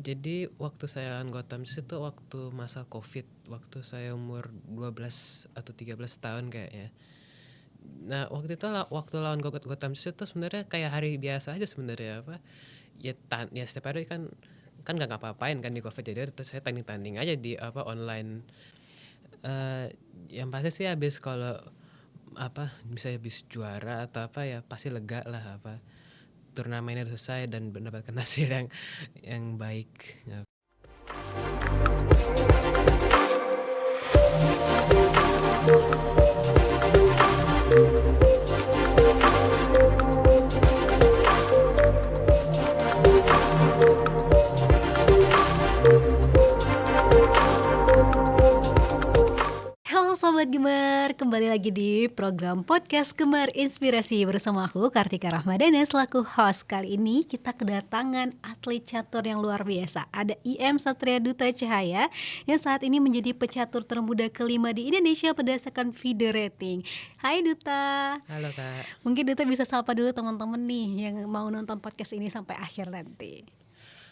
Jadi waktu saya anggota MSIS itu waktu masa Covid, waktu saya umur 12 atau 13 tahun kayaknya. Nah, waktu itu waktu lawan Gotham City itu sebenarnya kayak hari biasa aja sebenarnya apa. Ya setiap hari kan nggak ngapa-ngapain kan di Covid, jadi terus saya tanding-tanding aja di apa online. Eh yang pasti sih habis kalau apa bisa habis juara atau apa ya pasti lega lah apa turnamennya udah selesai dan mendapatkan hasil yang baik. Ya. Halo Sobat Gemar, kembali lagi di program podcast Gemar Inspirasi bersama aku Kartika Rahmadana selaku host. Kali ini kita kedatangan atlet catur yang luar biasa. Ada IM Satria Duta Cahaya yang saat ini menjadi pecatur termuda kelima di Indonesia berdasarkan FIDE rating. Hai Duta. Halo Kak. Mungkin Duta bisa sapa dulu teman-teman nih yang mau nonton podcast ini sampai akhir nanti.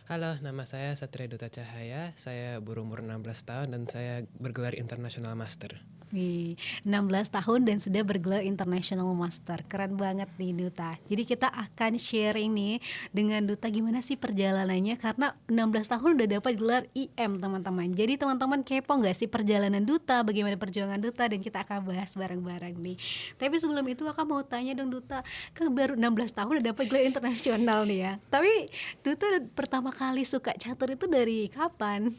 Halo, nama saya Satria Duta Cahaya. Saya berumur 16 tahun dan saya bergelar International Master. Wih, 16 tahun dan sudah bergelar International Master. Keren banget nih Duta. Jadi kita akan sharing nih dengan Duta gimana sih perjalanannya, karena 16 tahun udah dapat gelar IM teman-teman. Jadi teman-teman kepo gak sih perjalanan Duta, bagaimana perjuangan Duta, dan kita akan bahas bareng-bareng nih. Tapi sebelum itu aku mau tanya dong Duta, kan baru 16 tahun udah dapat gelar internasional nih ya. Tapi Duta pertama kali suka catur itu dari kapan?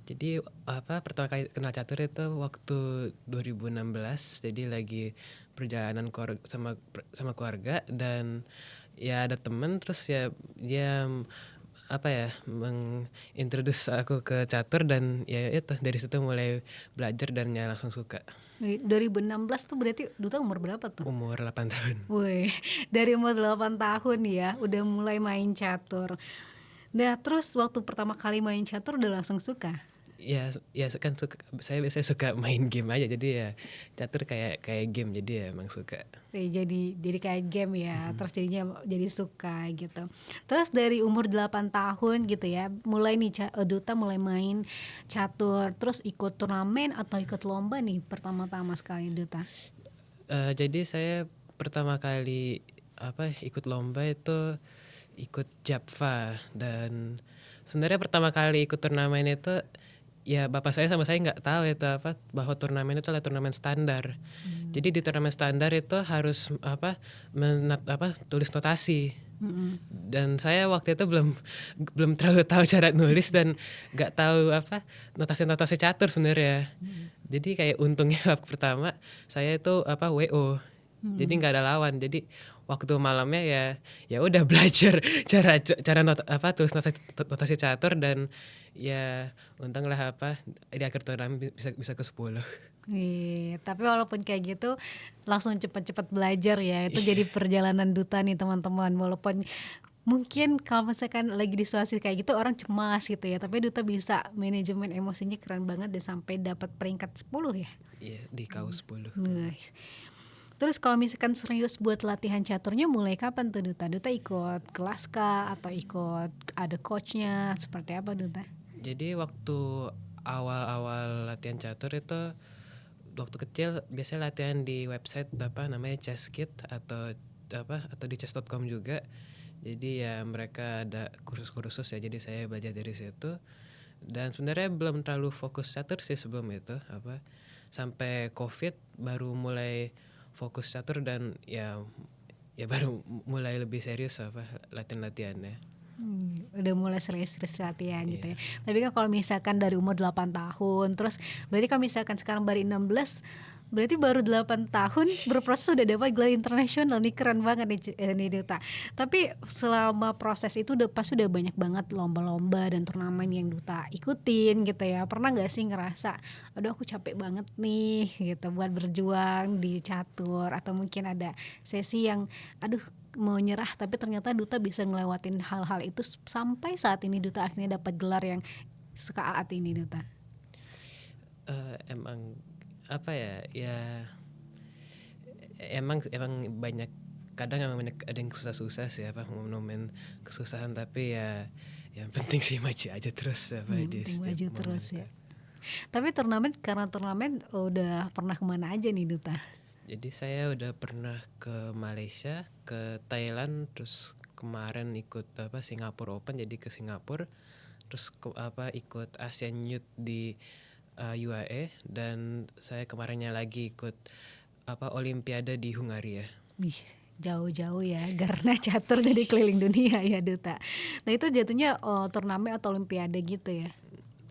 Jadi apa pertama kali kenal catur itu waktu 2016. Jadi lagi perjalanan sama keluarga dan ya ada temen terus ya dia apa ya mengintroduce aku ke catur dan ya itu dari situ mulai belajar dan ya langsung suka. 2016 tuh berarti Duta umur berapa tuh? Umur 8 tahun. Wih, dari umur 8 tahun ya udah mulai main catur. Nah, terus waktu pertama kali main catur udah langsung suka? Ya kan saya biasanya suka main game aja, jadi ya catur kayak game, jadi ya emang suka. Jadi kayak game ya, terus jadinya jadi suka gitu. Terus dari umur 8 tahun gitu ya, mulai nih Duta mulai main catur, terus ikut turnamen atau ikut lomba nih pertama-tama sekali Duta? Jadi saya pertama kali ikut lomba itu ikut Japfa, dan sebenarnya pertama kali ikut turnamen itu ya bapak saya sama saya nggak tahu itu bahwa turnamen itu adalah turnamen standar. Jadi di turnamen standar itu harus tulis notasi. Dan saya waktu itu belum terlalu tahu cara nulis dan nggak tahu notasi catur sebenarnya. Jadi kayak untungnya waktu pertama saya itu WO. Jadi nggak ada lawan. Jadi waktu malamnya ya udah belajar tulis notasi catur, dan ya untunglah di akhir turnamen bisa ke 10. Tapi walaupun kayak gitu langsung cepet-cepet belajar ya. Itu jadi perjalanan Duta nih teman-teman. Walaupun mungkin kalau misalkan lagi di situasi kayak gitu orang cemas gitu ya, tapi Duta bisa manajemen emosinya keren banget dan sampai dapat peringkat 10 ya. Iya, di KU 10. Nice. Terus kalau misalkan serius buat latihan caturnya mulai kapan tuh Duta? Duta ikut kelas kah atau ikut ada coachnya, seperti apa Duta? Jadi waktu awal-awal latihan catur itu waktu kecil biasanya latihan di website namanya ChessKit atau di chess.com juga. Jadi ya mereka ada kursus-kursus ya, jadi saya belajar dari situ. Dan sebenarnya belum terlalu fokus catur sih sebelum itu sampai Covid baru mulai fokus catur, dan ya baru mulai lebih serius latihannya. Udah mulai serius-serius latihan gitu ya. Iya. Tapi kan kalau misalkan dari umur 8 tahun, terus berarti kalau misalkan sekarang baru 16, berarti baru 8 tahun berproses sudah dapat gelar internasional nih, keren banget nih Duta. Tapi selama proses itu udah banyak banget lomba-lomba dan turnamen yang Duta ikutin gitu ya. Pernah gak sih ngerasa, aduh aku capek banget nih gitu buat berjuang di catur, atau mungkin ada sesi yang aduh mau nyerah, tapi ternyata Duta bisa ngelewatin hal-hal itu sampai saat ini Duta akhirnya dapat gelar yang saat ini Duta? Emang ya emang banyak, kadang emang banyak ada yang susah-susah sih momen kesusahan, tapi ya yang penting sih maju aja terus apa Yang di penting setiap maju momen terus itu. ya. Tapi karena turnamen udah pernah kemana aja nih Duta? Jadi saya udah pernah ke Malaysia, ke Thailand, terus kemarin ikut apa Singapore Open, jadi ke Singapura, terus ikut Asian Youth di UAE, dan saya kemarinnya lagi ikut apa Olimpiade di Hungaria. Wih, jauh-jauh ya karena catur jadi keliling dunia ya Duta. Nah itu jatuhnya turnamen atau olimpiade gitu ya.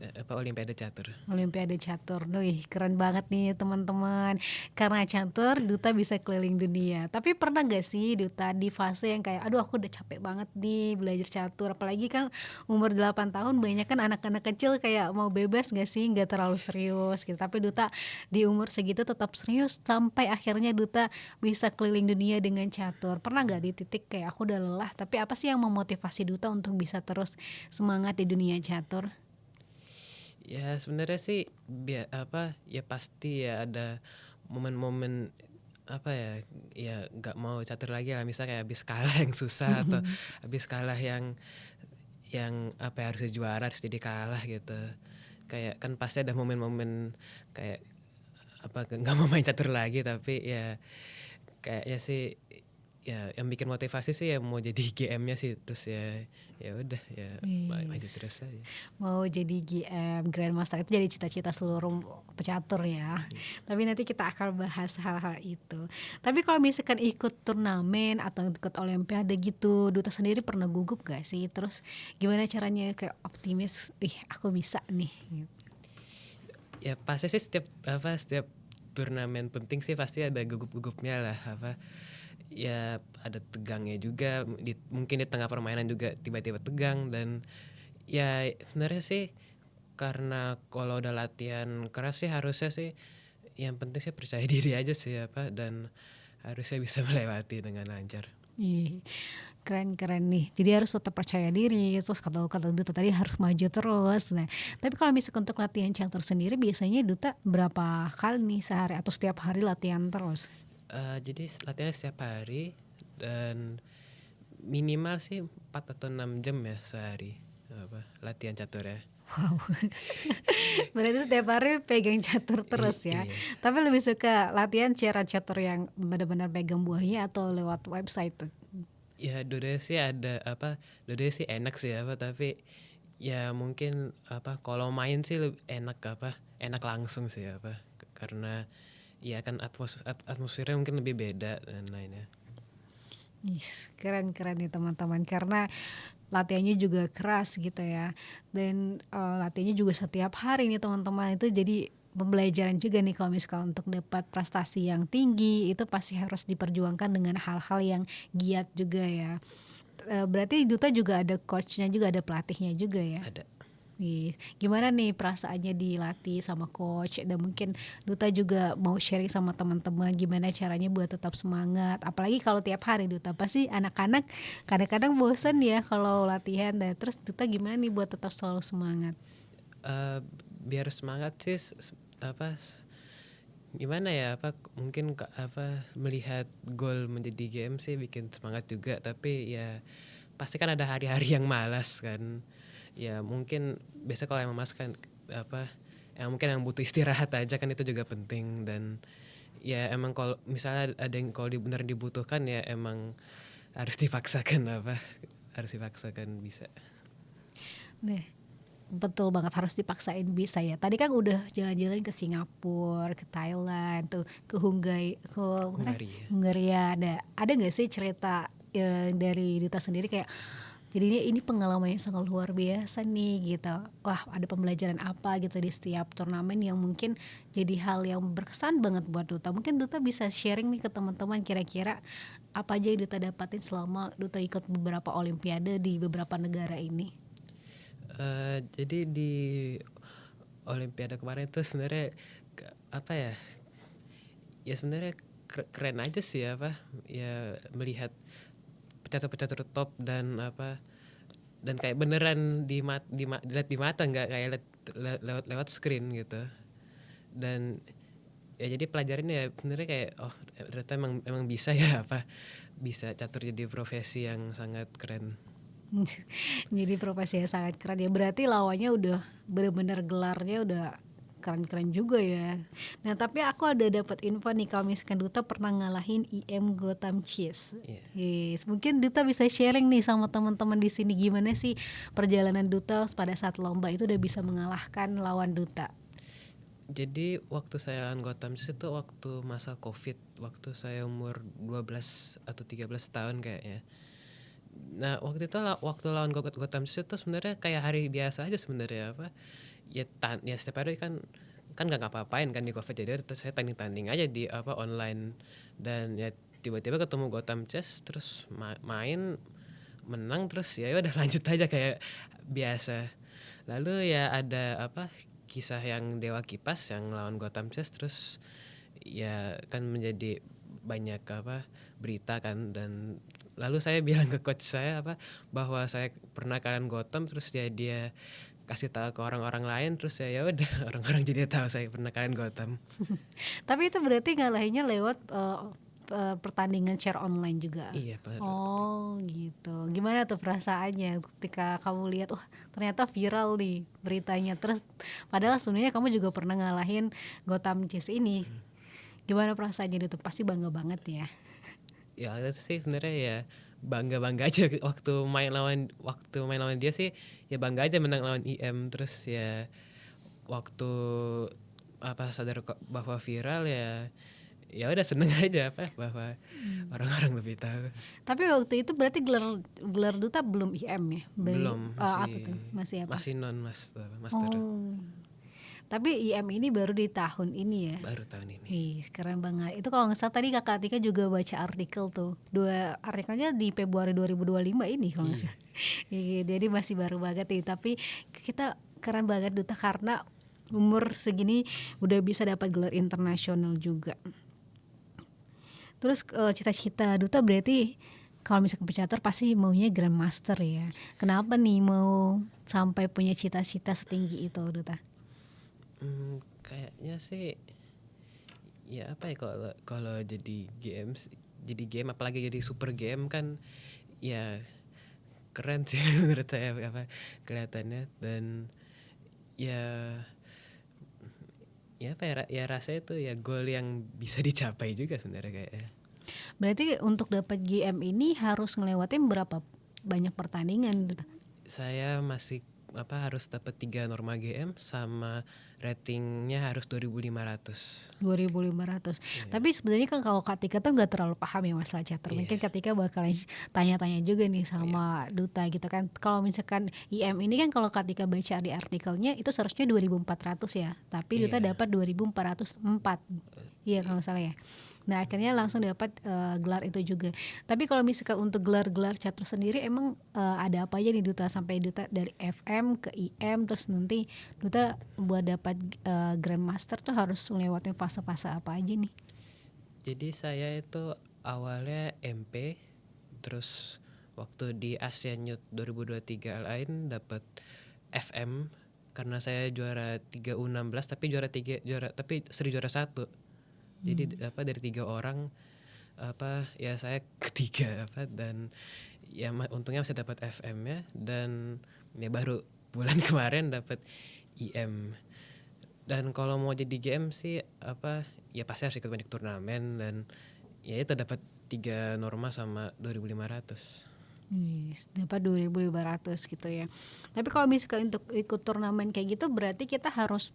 Apa Olimpiade catur. Olimpiade catur, wih keren banget nih teman-teman. Karena catur, Duta bisa keliling dunia. Tapi pernah gak sih Duta di fase yang kayak, aduh aku udah capek banget nih belajar catur. Apalagi kan umur 8 tahun banyak kan anak-anak kecil kayak mau bebas gak sih, gak terlalu serius gitu. Tapi Duta di umur segitu tetap serius sampai akhirnya Duta bisa keliling dunia dengan catur. Pernah gak di titik kayak aku udah lelah, tapi apa sih yang memotivasi Duta untuk bisa terus semangat di dunia catur? Ya sebenarnya sih ya pasti ya ada momen-momen apa ya nggak mau catur lagi lah, misalnya kayak habis kalah yang susah atau habis kalah yang apa ya, harusnya juara harus jadi kalah gitu. Kayak kan pasti ada momen-momen kayak apa nggak mau main catur lagi, tapi ya kayaknya sih ya yang bikin motivasi sih ya mau jadi GM-nya sih, terus ya udah ya maju Yes. terus aja. Mau jadi GM Grandmaster itu jadi cita-cita seluruh pecatur ya. Tapi nanti kita akan bahas hal-hal itu. Tapi kalau misalkan ikut turnamen atau ikut olimpiade gitu, Duta sendiri pernah gugup gak sih? Terus gimana caranya kayak optimis, ih aku bisa nih. Ya pasti sih setiap turnamen penting sih pasti ada gugup-gugupnya lah, apa ya ada tegangnya juga, mungkin di tengah permainan juga tiba-tiba tegang, dan ya sebenarnya sih karena kalau udah latihan keras sih harusnya sih yang penting sih percaya diri aja sih apa, dan harusnya bisa melewati dengan lancar. Ih, keren-keren nih. Jadi harus tetap percaya diri. Terus kata Duta tadi harus maju terus. Nah, tapi kalau misalkan untuk latihan catur sendiri biasanya Duta berapa kali nih sehari atau setiap hari latihan terus? Jadi latihannya setiap hari, dan minimal sih 4 atau 6 jam ya sehari apa latihan catur ya. Wow. Berarti setiap hari pegang catur terus ya. Iya. Tapi lebih suka latihan cara catur yang benar-benar pegang buahnya atau lewat website tuh? Ya dua-duanya sih enak sih apa, tapi ya mungkin apa kalau main sih lebih enak langsung sih apa, karena ya kan atmosfernya mungkin lebih beda dan lainnya. Ih, keren-keren nih teman-teman karena latihannya juga keras gitu ya. Dan latihannya juga setiap hari nih teman-teman. Itu jadi pembelajaran juga nih kalau misalkan untuk dapat prestasi yang tinggi itu pasti harus diperjuangkan dengan hal-hal yang giat juga ya. Berarti Duta juga ada coachnya juga, ada pelatihnya juga ya. Ada. Wih, gimana nih perasaannya dilatih sama coach dan mungkin Duta juga mau sharing sama teman-teman gimana caranya buat tetap semangat. Apalagi kalau tiap hari Duta pasti anak-anak kadang-kadang bosen ya kalau latihan. Dan terus Duta gimana nih buat tetap selalu semangat? Biar semangat sih gimana ya mungkin melihat gol menjadi game sih bikin semangat juga, tapi ya pasti kan ada hari-hari yang malas kan. Ya mungkin biasa kalau yang malas kan apa yang mungkin yang butuh istirahat aja kan, itu juga penting. Dan ya emang kalau misalnya ada yang kalau benar dibutuhkan ya emang harus dipaksakan harus dipaksakan bisa. Nah, betul banget harus dipaksain bisa ya. Tadi kan udah jalan-jalan ke Singapura, ke Thailand, tuh ke mana? Hungaria. Hungaria. Ada nggak sih cerita dari Duta sendiri kayak jadinya ini pengalaman yang sangat luar biasa nih gitu. Wah ada pembelajaran apa gitu di setiap turnamen yang mungkin jadi hal yang berkesan banget buat Duta. Mungkin Duta bisa sharing nih ke teman-teman kira-kira apa aja yang Duta dapatin selama Duta ikut beberapa olimpiade di beberapa negara ini. Jadi di Olimpiade kemarin itu sebenarnya apa ya sebenarnya keren aja sih ya melihat pecatur-pecatur top, dan dan kayak beneran dilihat di mata, nggak kayak lewat screen gitu. Dan ya jadi pelajarannya ya sebenarnya kayak ternyata emang bisa ya bisa catur jadi profesi yang sangat keren. Jadi profesi yang sangat keren ya. Berarti lawannya udah bener-bener gelarnya udah keren-keren juga ya. Nah tapi aku ada dapat info nih kalau misalkan Duta pernah ngalahin IM Gotham Chess. Iya. Yes, mungkin Duta bisa sharing nih sama teman-teman di sini gimana sih perjalanan Duta pada saat lomba itu udah bisa mengalahkan lawan Duta. Jadi waktu saya lawan Gotham Chess itu waktu masa Covid, waktu saya umur 12 atau 13 tahun kayaknya. Nah, waktu itu waktu lawan Gotham Chess itu sebenarnya kayak hari biasa aja sebenarnya apa. Ya setiap hari kan nggak ngapa-ngapain kan di Covid, jadi terus saya tanding-tanding aja di apa online, dan ya tiba-tiba ketemu Gotham Chess terus main menang, terus ya udah lanjut aja kayak biasa. Lalu ya ada apa kisah yang Dewa Kipas yang lawan Gotham Chess, terus ya kan menjadi banyak apa berita kan, dan lalu saya bilang ke coach saya apa bahwa saya pernah kalahin Gotham, terus dia kasih tahu ke orang-orang lain, terus ya udah orang-orang jadi tahu saya pernah kalahin Gotham. Tapi itu berarti ngalahinnya lewat pertandingan share online juga. Iya, Oh gitu. Gimana tuh perasaannya ketika kamu lihat wah ternyata viral nih beritanya, terus padahal sebenarnya kamu juga pernah ngalahin Gotham Chess ini. Gimana perasaannya itu? Pasti bangga banget ya. ya itu sih sebenarnya ya bangga aja waktu main lawan dia sih, ya bangga aja menang lawan IM. Terus ya waktu apa sadar bahwa viral, ya udah seneng aja apa bahwa orang-orang lebih tahu. Tapi waktu itu berarti gelar gelar Duta belum IM ya? Belum, Apa tuh? Masih apa? masih non master. Oh. Tapi IM ini baru di tahun ini ya? Baru tahun ini. Ih, keren banget. Itu kalau nggak salah tadi Kakak Tika juga baca artikel tuh. Dua artikelnya di Februari 2025 ini kalau nggak salah. Iya, jadi masih baru banget nih. Tapi kita keren banget Duta karena umur segini udah bisa dapat gelar internasional juga. Terus cita-cita Duta berarti kalau misalnya pecatur pasti maunya Grandmaster ya. Kenapa nih mau sampai punya cita-cita setinggi itu Duta? Kayaknya sih ya apa ya, kalau jadi game apalagi jadi super game kan ya keren sih menurut saya apa kelihatannya. Dan ya apa ya rasanya itu ya goal yang bisa dicapai juga sebenarnya kayaknya. Berarti untuk dapat GM ini harus ngelewatin berapa banyak pertandingan Duta? Saya masih harus dapat 3 norma GM sama ratingnya harus 2500. 2.500. Tapi sebenarnya kan kalau Kak Tika tuh nggak terlalu paham ya masalah chatter. Mungkin Kak Tika bakalan tanya-tanya juga nih sama Duta gitu kan. Kalau misalkan IM ini kan kalau Kak Tika baca di artikelnya itu seharusnya 2.400 ya. Tapi Duta dapat 2.404. Iya kalau nggak salah ya. Nah akhirnya langsung dapat gelar itu juga. Tapi kalau misalkan untuk gelar-gelar catur sendiri emang ada apa aja nih Duta sampai Duta dari FM ke IM terus nanti Duta buat dapat Grandmaster tuh harus ngelewatin fase-fase apa aja nih? Jadi saya itu awalnya MP, terus waktu di Asian Youth 2023 lain dapat FM karena saya juara 3 U16 tapi seri juara 1. Jadi dari 3 orang ya saya ketiga dan ya untungnya masih dapat FM ya, dan ya baru bulan kemarin dapat IM. Dan kalau mau jadi GM sih ya pasti harus ikut banyak turnamen, dan ya itu dapat 3 norma sama 2.500. Dapat 2.500 gitu ya. Tapi kalau misalkan untuk ikut turnamen kayak gitu berarti kita harus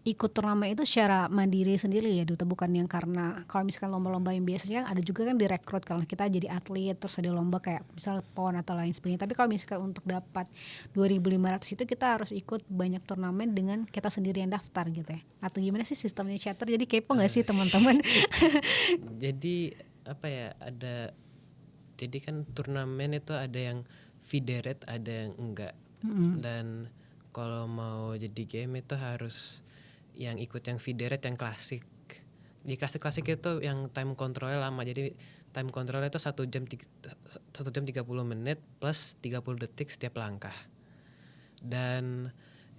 ikut turnamen itu secara mandiri sendiri ya Duta, bukan yang karena kalau misalkan lomba-lomba yang biasanya kan ada juga kan direkrut kalau kita jadi atlet terus ada lomba kayak misal PON atau lain sebagainya. Tapi kalau misalkan untuk dapat 2.500 itu kita harus ikut banyak turnamen dengan kita sendiri yang daftar gitu ya. Atau gimana sih sistemnya chatter? Jadi kepo nggak sih teman-teman? Jadi jadi kan turnamen itu ada yang federated, ada yang enggak. Dan kalau mau jadi game itu harus yang ikut yang federated, yang klasik. Di klasik itu yang time controlnya lama. Jadi time controlnya itu 1 jam 30 menit plus 30 detik setiap langkah. Dan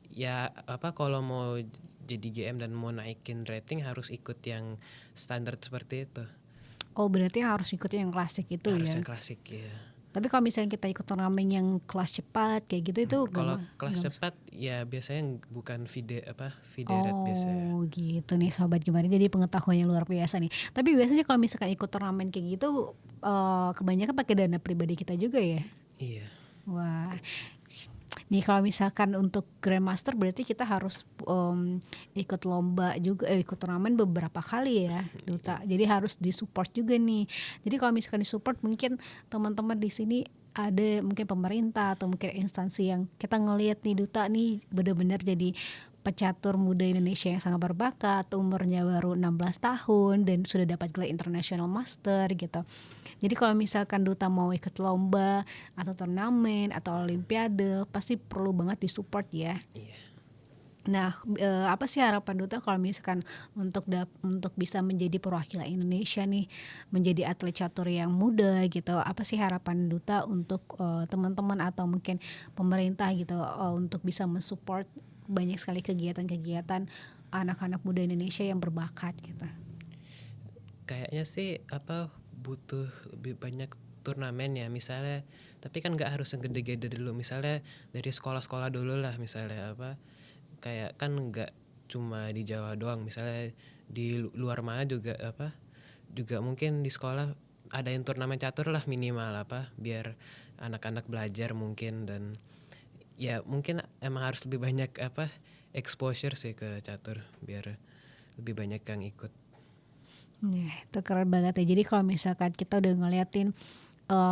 ya kalau mau jadi GM dan mau naikin rating harus ikut yang standar seperti itu. Oh berarti harus ikut yang klasik itu harus ya? yang klasik ya. Tapi kalau misalnya kita ikut turnamen yang kelas cepat kayak gitu itu Kalau kelas gak cepat ya biasanya bukan fideret biasanya. Oh gitu nih Sobat Gemar, jadi pengetahuannya luar biasa nih. Tapi biasanya kalau misalkan ikut turnamen kayak gitu, kebanyakan pakai dana pribadi kita juga ya? Iya. Wah, nih kalau misalkan untuk Grandmaster berarti kita harus ikut lomba juga, ikut turnamen beberapa kali ya, Duta. Jadi harus disupport juga nih. Jadi kalau misalkan disupport mungkin teman-teman di sini ada mungkin pemerintah atau mungkin instansi yang kita ngelihat nih Duta nih benar-benar jadi pecatur muda Indonesia yang sangat berbakat, umurnya baru 16 tahun dan sudah dapat gelar International Master gitu. Jadi kalau misalkan Duta mau ikut lomba atau turnamen atau olimpiade pasti perlu banget disupport ya. Iya. Nah, apa sih harapan Duta kalau misalkan untuk bisa menjadi perwakilan Indonesia nih, menjadi atlet catur yang muda gitu. Apa sih harapan Duta untuk teman-teman atau mungkin pemerintah gitu untuk bisa mensupport banyak sekali kegiatan-kegiatan anak-anak muda Indonesia yang berbakat gitu. Kayaknya sih butuh lebih banyak turnamen ya misalnya, tapi kan nggak harus yang gede-gede dulu, misalnya dari sekolah-sekolah dulu lah, misalnya kayak kan nggak cuma di Jawa doang, misalnya di luar mana juga juga mungkin di sekolah ada yang turnamen catur lah minimal biar anak-anak belajar mungkin, dan ya mungkin emang harus lebih banyak exposure sih ke catur biar lebih banyak yang ikut. Ya, itu keren banget ya. Jadi kalau misalkan kita udah ngeliatin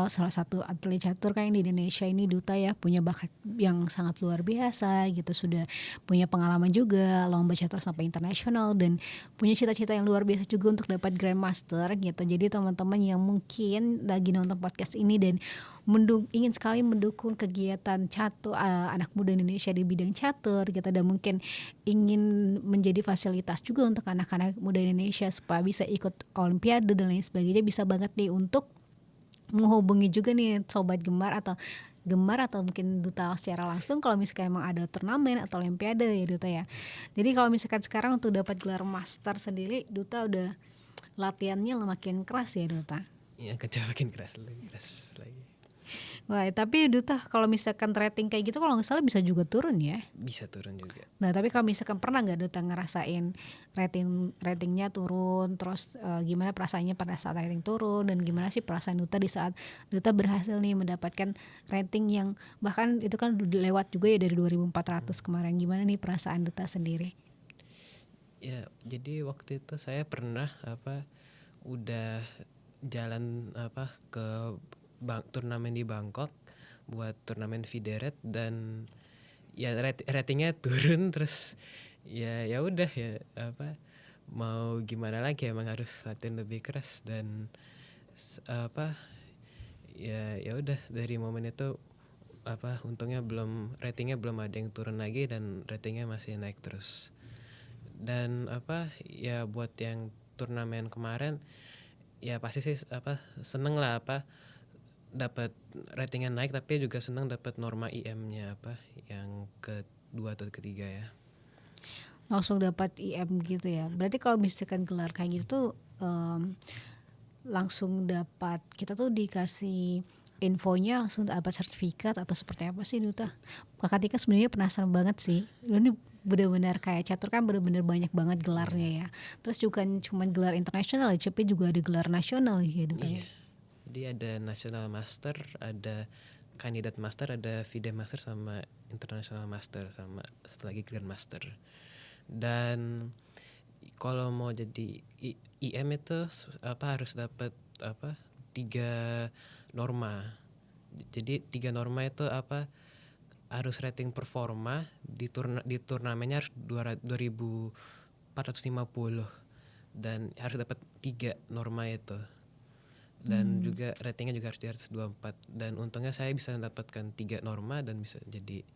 salah satu atlet catur kan yang di Indonesia ini Duta ya punya bakat yang sangat luar biasa gitu, sudah punya pengalaman juga lomba catur sampai internasional dan punya cita-cita yang luar biasa juga untuk dapat Grandmaster gitu. Jadi teman-teman yang mungkin lagi nonton podcast ini dan ingin sekali mendukung kegiatan catur anak muda Indonesia di bidang catur gitu, dan mungkin ingin menjadi fasilitas juga untuk anak-anak muda Indonesia supaya bisa ikut olimpiade dan lain sebagainya, bisa banget nih untuk menghubungi juga nih Sobat Gemar atau mungkin Duta secara langsung kalau misalkan emang ada turnamen atau olimpiade ya Duta ya. Jadi kalau misalkan sekarang untuk dapat gelar master sendiri Duta udah latihannya makin keras ya Duta. Iya, kerja makin keras lagi. Wah, tapi Duta kalau misalkan rating kayak gitu kalau nggak salah bisa juga turun ya. Bisa turun juga. Nah, tapi kalau misalkan pernah nggak Duta ngerasain ratingnya turun, terus gimana perasaannya pada saat rating turun, dan gimana sih perasaan Duta di saat Duta berhasil nih mendapatkan rating yang bahkan itu kan lewat juga ya dari 2400 kemarin. Gimana nih perasaan Duta sendiri? Ya, jadi waktu itu saya pernah udah jalan ke turnamen di Bangkok buat turnamen fideret, dan ya ratingnya turun, terus ya udah ya mau gimana lagi, emang harus latihan lebih keras, dan ya udah dari momen itu untungnya ratingnya belum ada yang turun lagi dan ratingnya masih naik terus. Dan ya buat yang turnamen kemarin ya pasti sih seneng lah dapat ratingnya naik, tapi juga seneng dapat norma IM-nya yang kedua atau ketiga ya. Langsung dapat IM gitu ya. Berarti kalau misalkan gelar kayak gitu langsung dapat, kita tuh dikasih infonya langsung dapat sertifikat atau seperti apa sih Duta? Kakak Tika sebenarnya penasaran banget sih. Lu nih benar-benar kayak catur kan benar-benar banyak banget gelarnya ya. Terus juga cuma gelar internasional ya, tapi juga ada gelar nasional ya Duta ya. Iya. Jadi ada national master, ada kandidat master, ada FIDE master, sama international master, sama satu lagi grand master. Dan kalau mau jadi IM itu harus dapat 3 norma. Jadi 3 norma itu harus rating performa di turnamennya harus 2450, dan harus dapat 3 norma itu. Dan juga ratingnya juga harus di atas 24, dan untungnya saya bisa mendapatkan 3 norma dan bisa jadi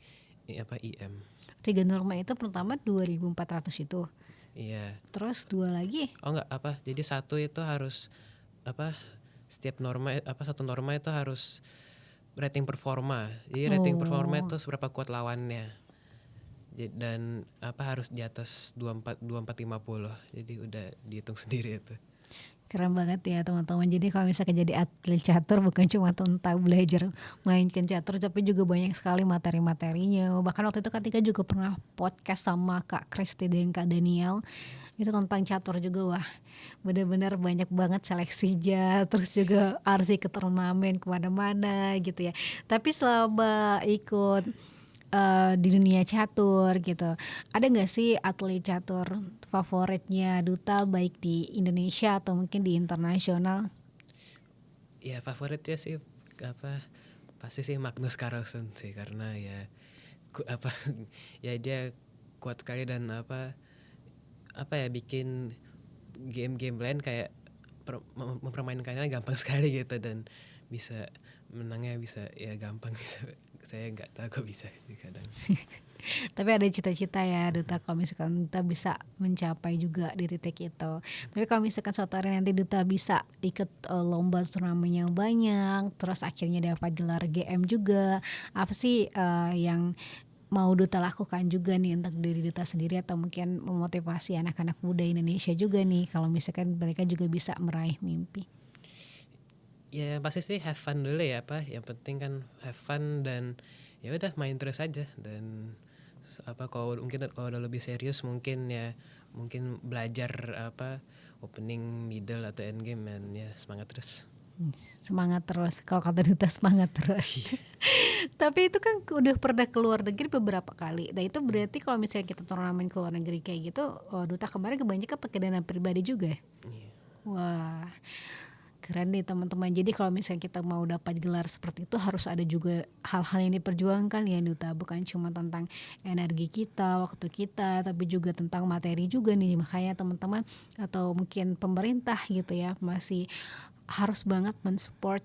IM. 3 norma itu pertama 2400 itu. Iya. Terus 2 lagi? Oh enggak, jadi satu itu harus setiap norma satu norma itu harus rating performa. Jadi rating performa itu seberapa kuat lawannya. Dan harus di atas 2450. Jadi udah dihitung sendiri itu. Keren banget ya teman-teman. Jadi kalau misalkan jadi atlet catur bukan cuma tentang belajar mainkan catur, tapi juga banyak sekali materi-materinya. Bahkan waktu itu ketika juga pernah podcast sama Kak Kristi dan Kak Daniel, itu tentang catur juga. Wah, benar-benar banyak banget seleksinya, terus juga harus ikut turnamen kemana-mana gitu ya. Tapi selama ikut di dunia catur gitu, ada nggak sih atlet catur favoritnya Duta baik di Indonesia atau mungkin di internasional? Ya favoritnya sih apa pasti sih Magnus Carlsen sih, karena ya apa ya dia kuat sekali dan apa ya bikin game-game lain kayak mempermainkannya gampang sekali gitu, dan bisa menangnya bisa ya gampang gitu. Saya nggak tahu kok bisa kadang. Tapi ada cita-cita ya Duta kalau misalkan Duta bisa mencapai juga di titik itu. Tapi kalau misalkan suatu hari nanti Duta bisa ikut lomba turnamen yang banyak, terus akhirnya dapat gelar GM juga, apa sih yang mau Duta lakukan juga nih untuk diri Duta sendiri atau mungkin memotivasi anak-anak muda Indonesia juga nih kalau misalkan mereka juga bisa meraih mimpi? Ya pasti sih have fun dulu ya, yang penting kan have fun, dan ya udah main terus aja. Dan kalau udah lebih serius mungkin ya mungkin belajar opening, middle atau end game, dan ya semangat terus. Semangat terus, kalau kata Duta semangat terus. Tapi itu kan udah pernah ke luar negeri beberapa kali. Nah itu berarti kalau misalnya kita turnamen ke luar negeri kayak gitu, Duta kemarin kebanyakan pakai dana pribadi juga ya? Iya. Wah, keren nih teman-teman. Jadi kalau misalnya kita mau dapat gelar seperti itu harus ada juga hal-hal yang diperjuangkan ya Duta. Bukan cuma tentang energi kita, waktu kita, tapi juga tentang materi juga nih. Makanya teman-teman atau mungkin pemerintah gitu ya masih harus banget mensupport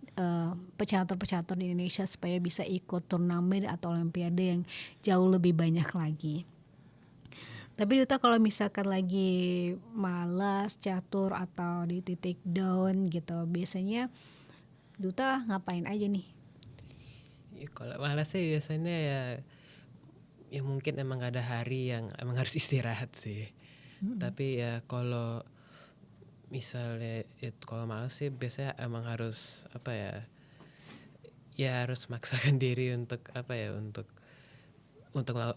pecatur-pecatur di Indonesia supaya bisa ikut turnamen atau olimpiade yang jauh lebih banyak lagi. Tapi Duta kalau misalkan lagi malas catur atau di titik down gitu, biasanya Duta ngapain aja nih? Ya, kalau malas sih biasanya ya mungkin emang ada hari yang emang harus istirahat sih. Tapi ya kalau misalnya kalau malas sih biasanya emang harus ya harus maksakan diri untuk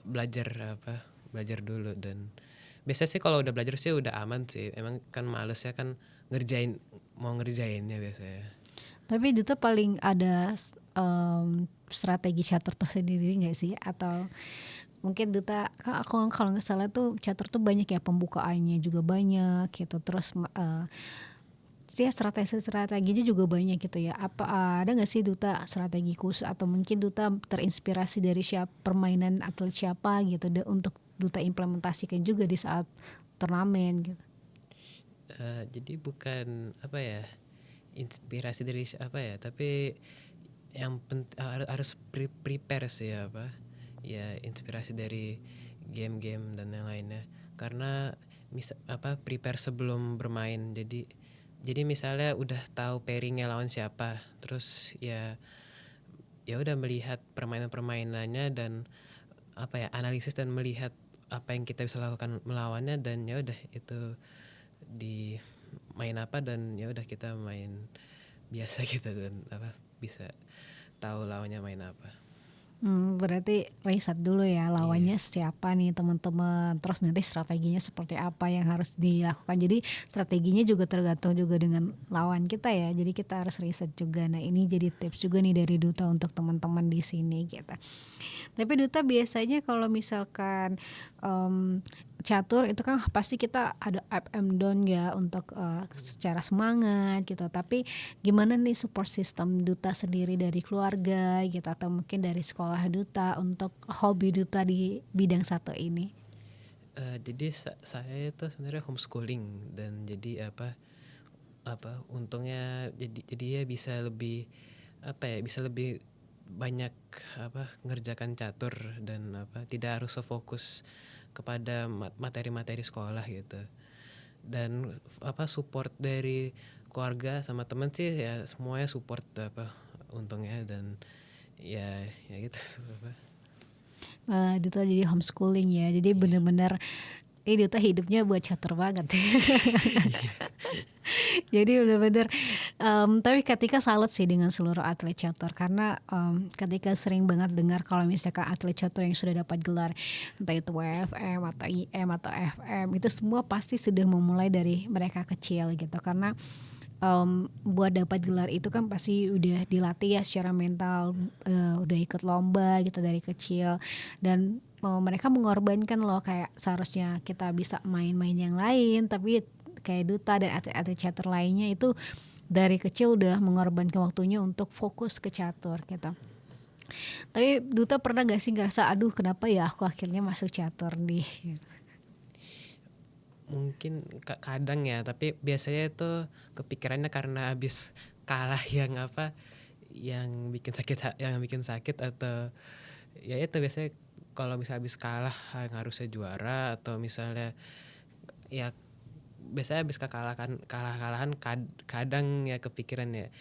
belajar belajar dulu. Dan biasanya sih kalau udah belajar sih udah aman sih, emang kan malesnya kan ngerjainnya biasanya. Tapi Duta paling ada strategi catur tersendiri nggak sih? Atau mungkin Duta aku kalau nggak salah tuh catur tuh banyak ya pembukaannya juga banyak gitu. Terus ya strategi-strateginya juga banyak gitu ya. Apa ada nggak sih Duta strategi khusus atau mungkin Duta terinspirasi dari permainan atlet siapa gitu untuk Duta implementasikan juga di saat turnamen gitu? Jadi bukan inspirasi dari tapi yang harus prepare sih ya inspirasi dari game-game dan yang lainnya, karena prepare sebelum bermain. Jadi misalnya udah tahu pairingnya lawan siapa, terus ya udah melihat permainan-permainannya, dan analisis dan melihat apa yang kita bisa lakukan melawannya, dan ya udah itu di main dan ya udah kita main biasa gitu, dan bisa tahu lawannya main apa. Berarti riset dulu ya Iya. lawannya siapa nih teman-teman. Terus nanti strateginya seperti apa yang harus dilakukan. Jadi strateginya juga tergantung juga dengan lawan kita ya. Jadi kita harus riset juga. Nah ini jadi tips juga nih dari Duta untuk teman-teman di sini gitu. Tapi Duta biasanya kalau misalkan catur itu kan pasti kita ada up and down ya untuk secara semangat gitu. Tapi gimana nih support system Duta sendiri dari keluarga gitu atau mungkin dari sekolah Duta untuk hobi Duta di bidang satu ini? Jadi saya itu sebenarnya homeschooling, dan jadi untungnya jadi ya bisa lebih banyak ngerjakan catur, dan tidak harus sefokus kepada materi-materi sekolah gitu. Dan support dari keluarga sama teman sih ya semuanya support untungnya, dan ya gitu. Duta jadi homeschooling ya. Jadi Iya. benar-benar ini Duta hidupnya buat catur banget. Iya. Jadi bener-bener, tapi ketika salut sih dengan seluruh atlet catur karena, ketika sering banget dengar kalau misalkan atlet catur yang sudah dapat gelar, entah itu WFM atau IM atau FM, itu semua pasti sudah memulai dari mereka kecil gitu. Karena, buat dapat gelar itu kan pasti udah dilatih ya secara mental, udah ikut lomba gitu dari kecil dan, mereka mengorbankan loh kayak seharusnya kita bisa main-main yang lain, tapi kayak Duta dan atlet-atlet catur lainnya itu dari kecil udah mengorbankan waktunya untuk fokus ke catur gitu. Tapi Duta pernah gak sih ngerasa, aduh kenapa ya aku akhirnya masuk catur nih? Mungkin kadang ya, tapi biasanya itu kepikirannya karena habis kalah yang apa, yang bikin sakit atau ya itu biasanya kalau misalnya habis kalah yang harusnya juara atau misalnya ya biasanya habis kalah-kalahan kadang ya kepikiran ya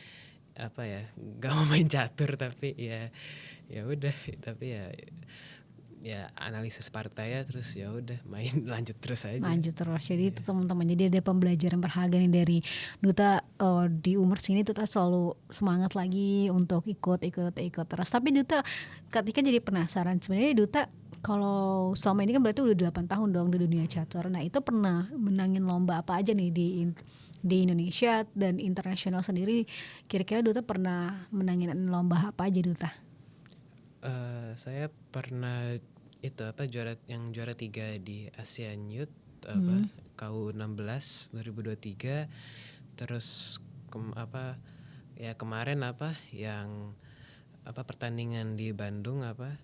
apa ya gak mau main catur tapi ya udah tapi ya analisis partai ya terus ya udah main lanjut terus aja. Lanjut terus. Jadi itu Iya. teman-teman, jadi ada pembelajaran berharga nih dari Duta, di umur segini Duta selalu semangat lagi untuk ikut terus. Tapi Duta ketika jadi penasaran sebenarnya Duta kalau selama ini kan berarti udah 8 tahun dong di dunia catur. Nah, itu pernah menangin lomba apa aja nih di Indonesia dan internasional sendiri? Kira-kira Duta pernah menangin lomba apa aja Duta? Saya pernah itu apa juara 3 di ASEAN Youth apa Hmm. KU16 2023 terus kemarin apa yang apa pertandingan di Bandung apa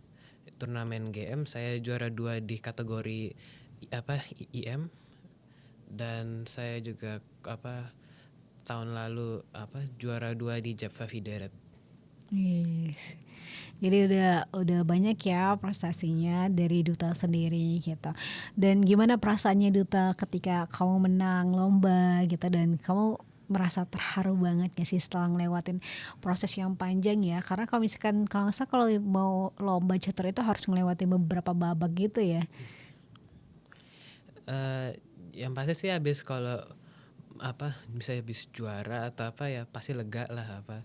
turnamen GM saya juara 2 di kategori IM dan saya juga apa tahun lalu apa juara 2 di Japfa Fideret. Yes. Jadi udah banyak ya prestasinya dari Duta sendiri gitu. Dan gimana perasaannya Duta ketika kamu menang lomba gitu dan kamu merasa terharu banget gak sih setelah ngelewatin proses yang panjang ya? Karena kalau misalkan kalau nggak salah kalau mau lomba catur itu harus ngelewatin beberapa babak gitu ya. Yang pasti sih habis kalau apa bisa habis juara atau apa ya pasti lega lah apa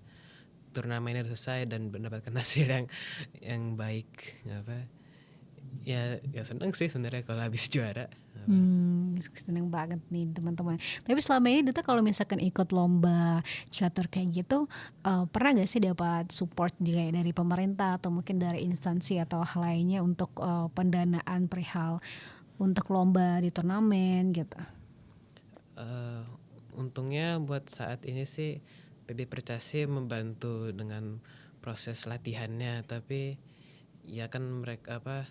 turnamennya selesai dan mendapatkan hasil yang baik apa ya seneng sih sebenarnya kalau habis juara apa. Seneng banget nih teman-teman. Tapi selama ini Duta kalau misalkan ikut lomba catur kayak gitu, pernah gak sih dapat support kayak dari pemerintah atau mungkin dari instansi atau hal lainnya untuk pendanaan perihal untuk lomba di turnamen gitu? Eh, Untungnya buat saat ini sih PB Percasi membantu dengan proses latihannya tapi ya kan mereka apa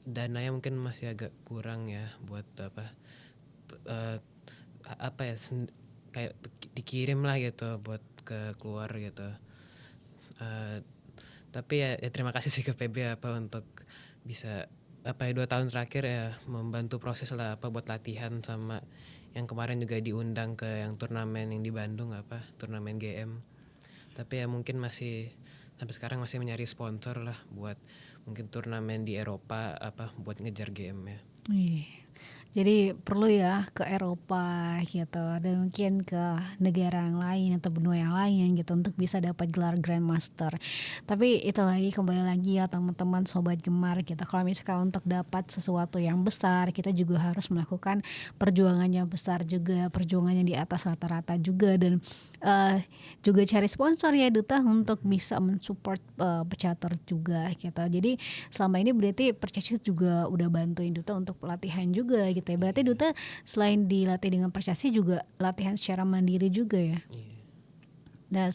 dananya mungkin masih agak kurang ya buat eh, apa ya kayak dikirim lah gitu buat ke keluar gitu. Eh, tapi ya terima kasih sih ke PB apa untuk bisa apa ya 2 tahun terakhir ya membantu proses lah apa buat latihan sama yang kemarin juga diundang ke yang turnamen yang di Bandung apa turnamen GM tapi ya mungkin masih sampai sekarang masih mencari sponsor lah buat mungkin turnamen di Eropa apa buat ngejar GM ya. Wih, jadi perlu ya ke Eropa gitu dan mungkin ke negara yang lain atau benua yang lain gitu untuk bisa dapat gelar Grandmaster. Tapi itu lagi kembali lagi ya teman-teman sobat gemar gitu. Kalau misalkan untuk dapat sesuatu yang besar kita juga harus melakukan perjuangan yang besar juga, perjuangan yang di atas rata-rata juga dan juga cari sponsor ya Duta untuk bisa mensupport pecatur juga gitu. Jadi selama ini berarti Percasis juga udah bantuin Duta untuk pelatihan juga gitu ya. Berarti Duta selain dilatih dengan Percasis juga latihan secara mandiri juga ya. Iya. Dan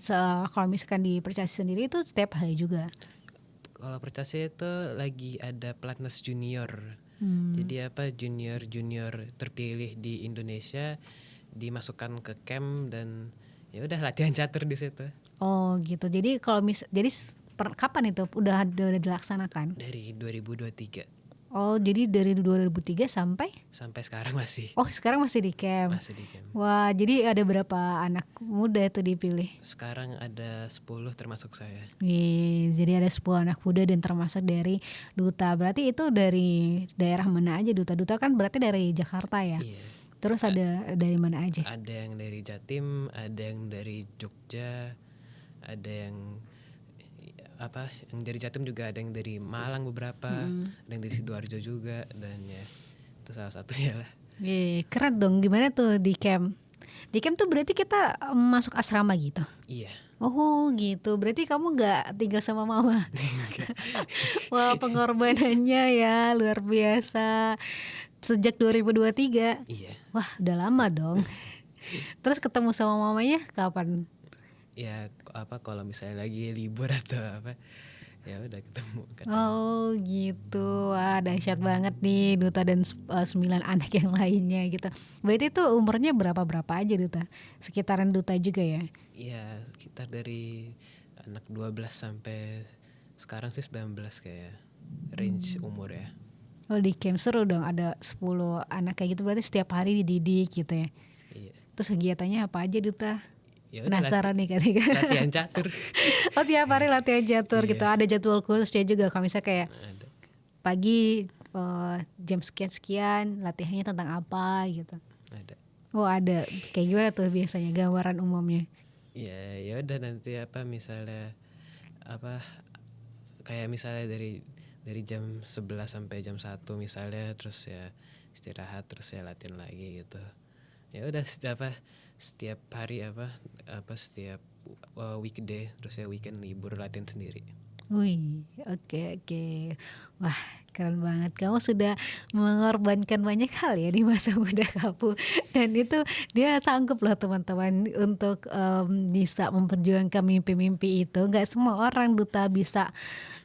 kalau misalkan di Percasis sendiri itu setiap hari juga. Kalau Percasi itu lagi ada pelatnas junior. Hmm. Jadi apa junior terpilih di Indonesia dimasukkan ke camp dan ya udah latihan catur di situ. Oh gitu. Jadi kalau kapan itu udah dilaksanakan? Dari 2023. Oh, jadi dari 2003 sampai? Sampai sekarang masih Oh, sekarang masih di camp. masih di camp. Wah, jadi ada berapa anak muda tuh dipilih? Sekarang ada 10 termasuk saya. Jadi ada 10 anak muda dan termasuk dari Duta. Berarti itu dari daerah mana aja Duta? Duta kan berarti dari Jakarta ya. Iya. Terus ada dari mana aja? Ada yang dari Jatim, ada yang dari Jogja, ada yang yang dari Jatim juga, ada yang dari Malang beberapa, ada yang dari Sidoarjo juga, dan ya itu salah satunya lah. Keren dong. Gimana tuh di camp? Di camp tuh berarti kita masuk asrama gitu. Iya. Oh gitu. Berarti kamu nggak tinggal sama mama? Wah, pengorbanannya ya luar biasa. Sejak 2023. Iya. Wah, udah lama dong. Terus ketemu sama mamanya kapan? Ya kalau misalnya lagi libur atau apa, ya udah ketemu. Oh gitu. Wah, dahsyat banget nih Duta dan 9 anak yang lainnya gitu. Berarti tuh umurnya berapa aja Duta? Sekitaran Duta juga ya? Iya, sekitar dari anak 12 sampai sekarang sih 19 kayak range umur ya. Oh, di camp seru dong, ada 10 anak kayak gitu, berarti setiap hari dididik gitu ya. Iya. Terus kegiatannya apa aja Duta? Ya udah Penasaran nih ketika latihan catur. Oh, tiap hari latihan catur Iya. gitu. Ada jadwal khususnya juga kalau misalnya kayak Ada. pagi jam sekian-sekian latihannya tentang apa gitu. Ada. Oh, ada. Kayak gimana tuh biasanya gambaran umumnya? Ya udah nanti misalnya kayak misalnya dari jam 11 sampai jam 1 misalnya, terus ya istirahat, terus ya latihan lagi gitu. Ya udah setiap hari setiap weekday, terus ya weekend libur latihan sendiri. Wih, oke. Wah, keren banget. Kamu sudah mengorbankan banyak hal ya di masa muda kamu. Dan itu dia sanggup loh teman-teman untuk bisa memperjuangkan mimpi-mimpi itu. Gak semua orang Duta bisa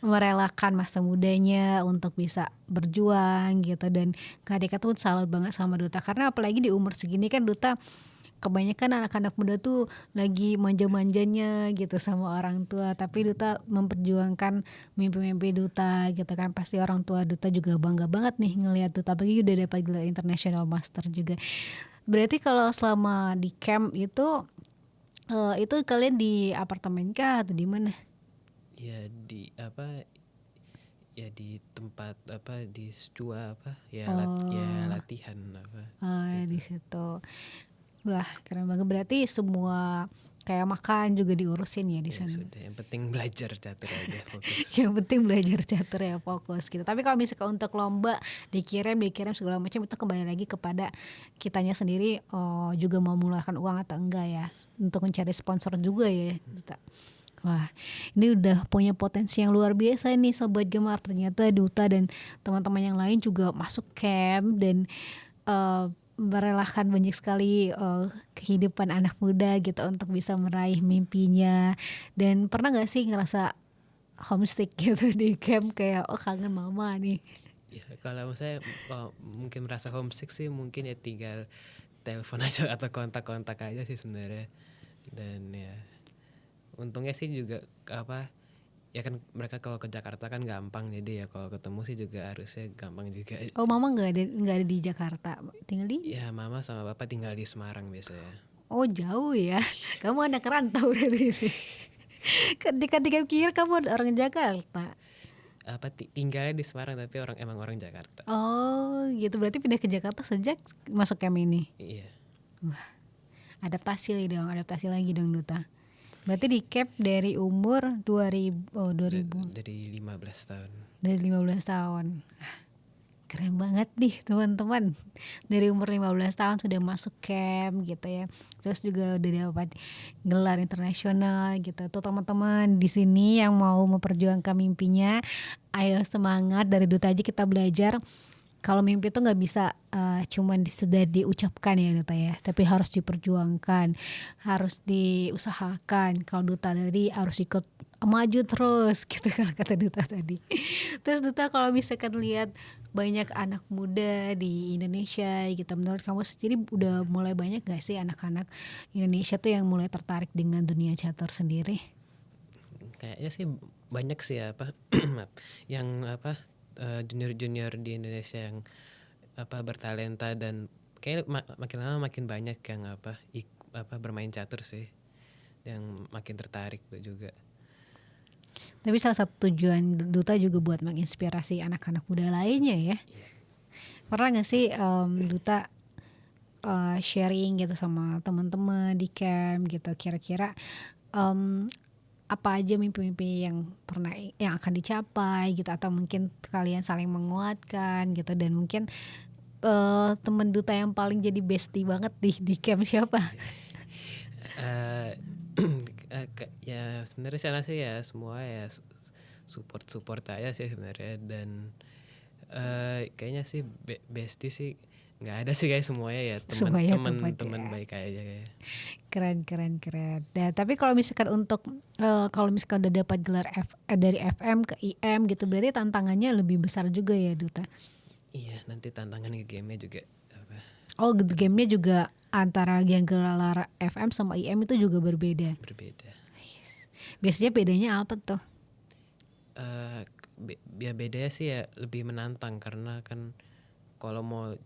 merelakan masa mudanya untuk bisa berjuang gitu. Dan Kak Deka tuh salut banget sama Duta. Karena apalagi di umur segini kan Duta kebanyakan anak-anak muda tuh lagi manja-manjanya gitu sama orang tua, tapi Duta memperjuangkan mimpi-mimpi Duta gitu kan. Pasti orang tua Duta juga bangga banget nih ngelihat Duta pergi udah dapat gelar international master juga. Berarti kalau selama di camp itu kalian di apartemen kah atau di mana? Ya di di tempat di Secua ya latihan Di situ. Wah, keren banget. Berarti semua kayak makan juga diurusin ya di ya sana. sudah, yang penting belajar catur aja fokus. Yang penting belajar catur ya, fokus gitu. Tapi kalau misalkan untuk lomba dikirim segala macam, itu kembali lagi kepada kitanya sendiri, juga mau mengeluarkan uang atau enggak ya, untuk mencari sponsor juga ya Duta. Wah, ini udah punya potensi yang luar biasa nih Sobat Gemar. Ternyata Duta dan teman-teman yang lain juga masuk camp dan merelakan banyak sekali kehidupan anak muda gitu untuk bisa meraih mimpinya. Dan pernah gak sih ngerasa homesick gitu di camp, kayak kangen mama nih? Ya kalau saya mungkin merasa homesick sih, mungkin ya tinggal telepon aja atau kontak-kontak aja sih sebenarnya. Dan ya untungnya sih juga ya kan mereka kalau ke Jakarta kan gampang, jadi ya kalau ketemu sih juga harusnya gampang juga. Oh, mama nggak ada di Jakarta, tinggal di? Ya mama sama bapak tinggal di Semarang biasanya. Oh, jauh ya. Kamu anak rantau berarti sih. Ketika kira kamu orang Jakarta. Tinggalnya di Semarang tapi emang orang Jakarta. Oh gitu, berarti pindah ke Jakarta sejak masuk camp ini. Iya. Wah, adaptasi lagi dong Duta. Berarti di camp dari umur 2000. Dari 15 tahun. Dari 15 tahun. Keren banget nih teman-teman. Dari umur 15 tahun sudah masuk camp gitu ya. Terus juga udah dapat gelar internasional gitu. Tuh teman-teman di sini yang mau memperjuangkan mimpinya, ayo semangat, dari Duta aja kita belajar. Kalau mimpi itu nggak bisa cuman sudah diucapkan ya Duta ya, tapi harus diperjuangkan, harus diusahakan. Kalau Duta tadi harus ikut maju terus gitu kalau kata Duta tadi. Terus Duta kalau misalkan lihat banyak anak muda di Indonesia gitu, menurut kamu sendiri udah mulai banyak gak sih anak-anak Indonesia tuh yang mulai tertarik dengan dunia catur sendiri? Kayaknya sih banyak sih yang junior-junior di Indonesia yang bertalenta, dan kayak makin lama makin banyak yang bermain catur sih, yang makin tertarik tuh juga. Tapi salah satu tujuan Duta juga buat menginspirasi anak-anak muda lainnya ya. Iya. Pernah gak sih Duta sharing gitu sama teman-teman di camp gitu, kira-kira apa aja mimpi-mimpi yang akan dicapai gitu, atau mungkin kalian saling menguatkan gitu, dan mungkin teman Duta yang paling jadi bestie banget di camp siapa? Eh, ya sebenarnya sana sih ya semua ya support aja sih sebenarnya, dan kayaknya sih bestie sih nggak ada sih, kayak semuanya ya Semuanya teman teman ya. baik aja kayak. Keren. Nah, tapi kalau misalkan kalau misalkan udah dapat gelar dari FM ke IM gitu, berarti tantangannya lebih besar juga ya Duta. Iya, nanti tantangan ke game-nya juga apa, Oh, gamenya juga antara yang gelar FM sama IM itu juga berbeda. berbeda. Biasanya bedanya apa tuh? Ya bedanya sih ya lebih menantang, karena kan kalau mau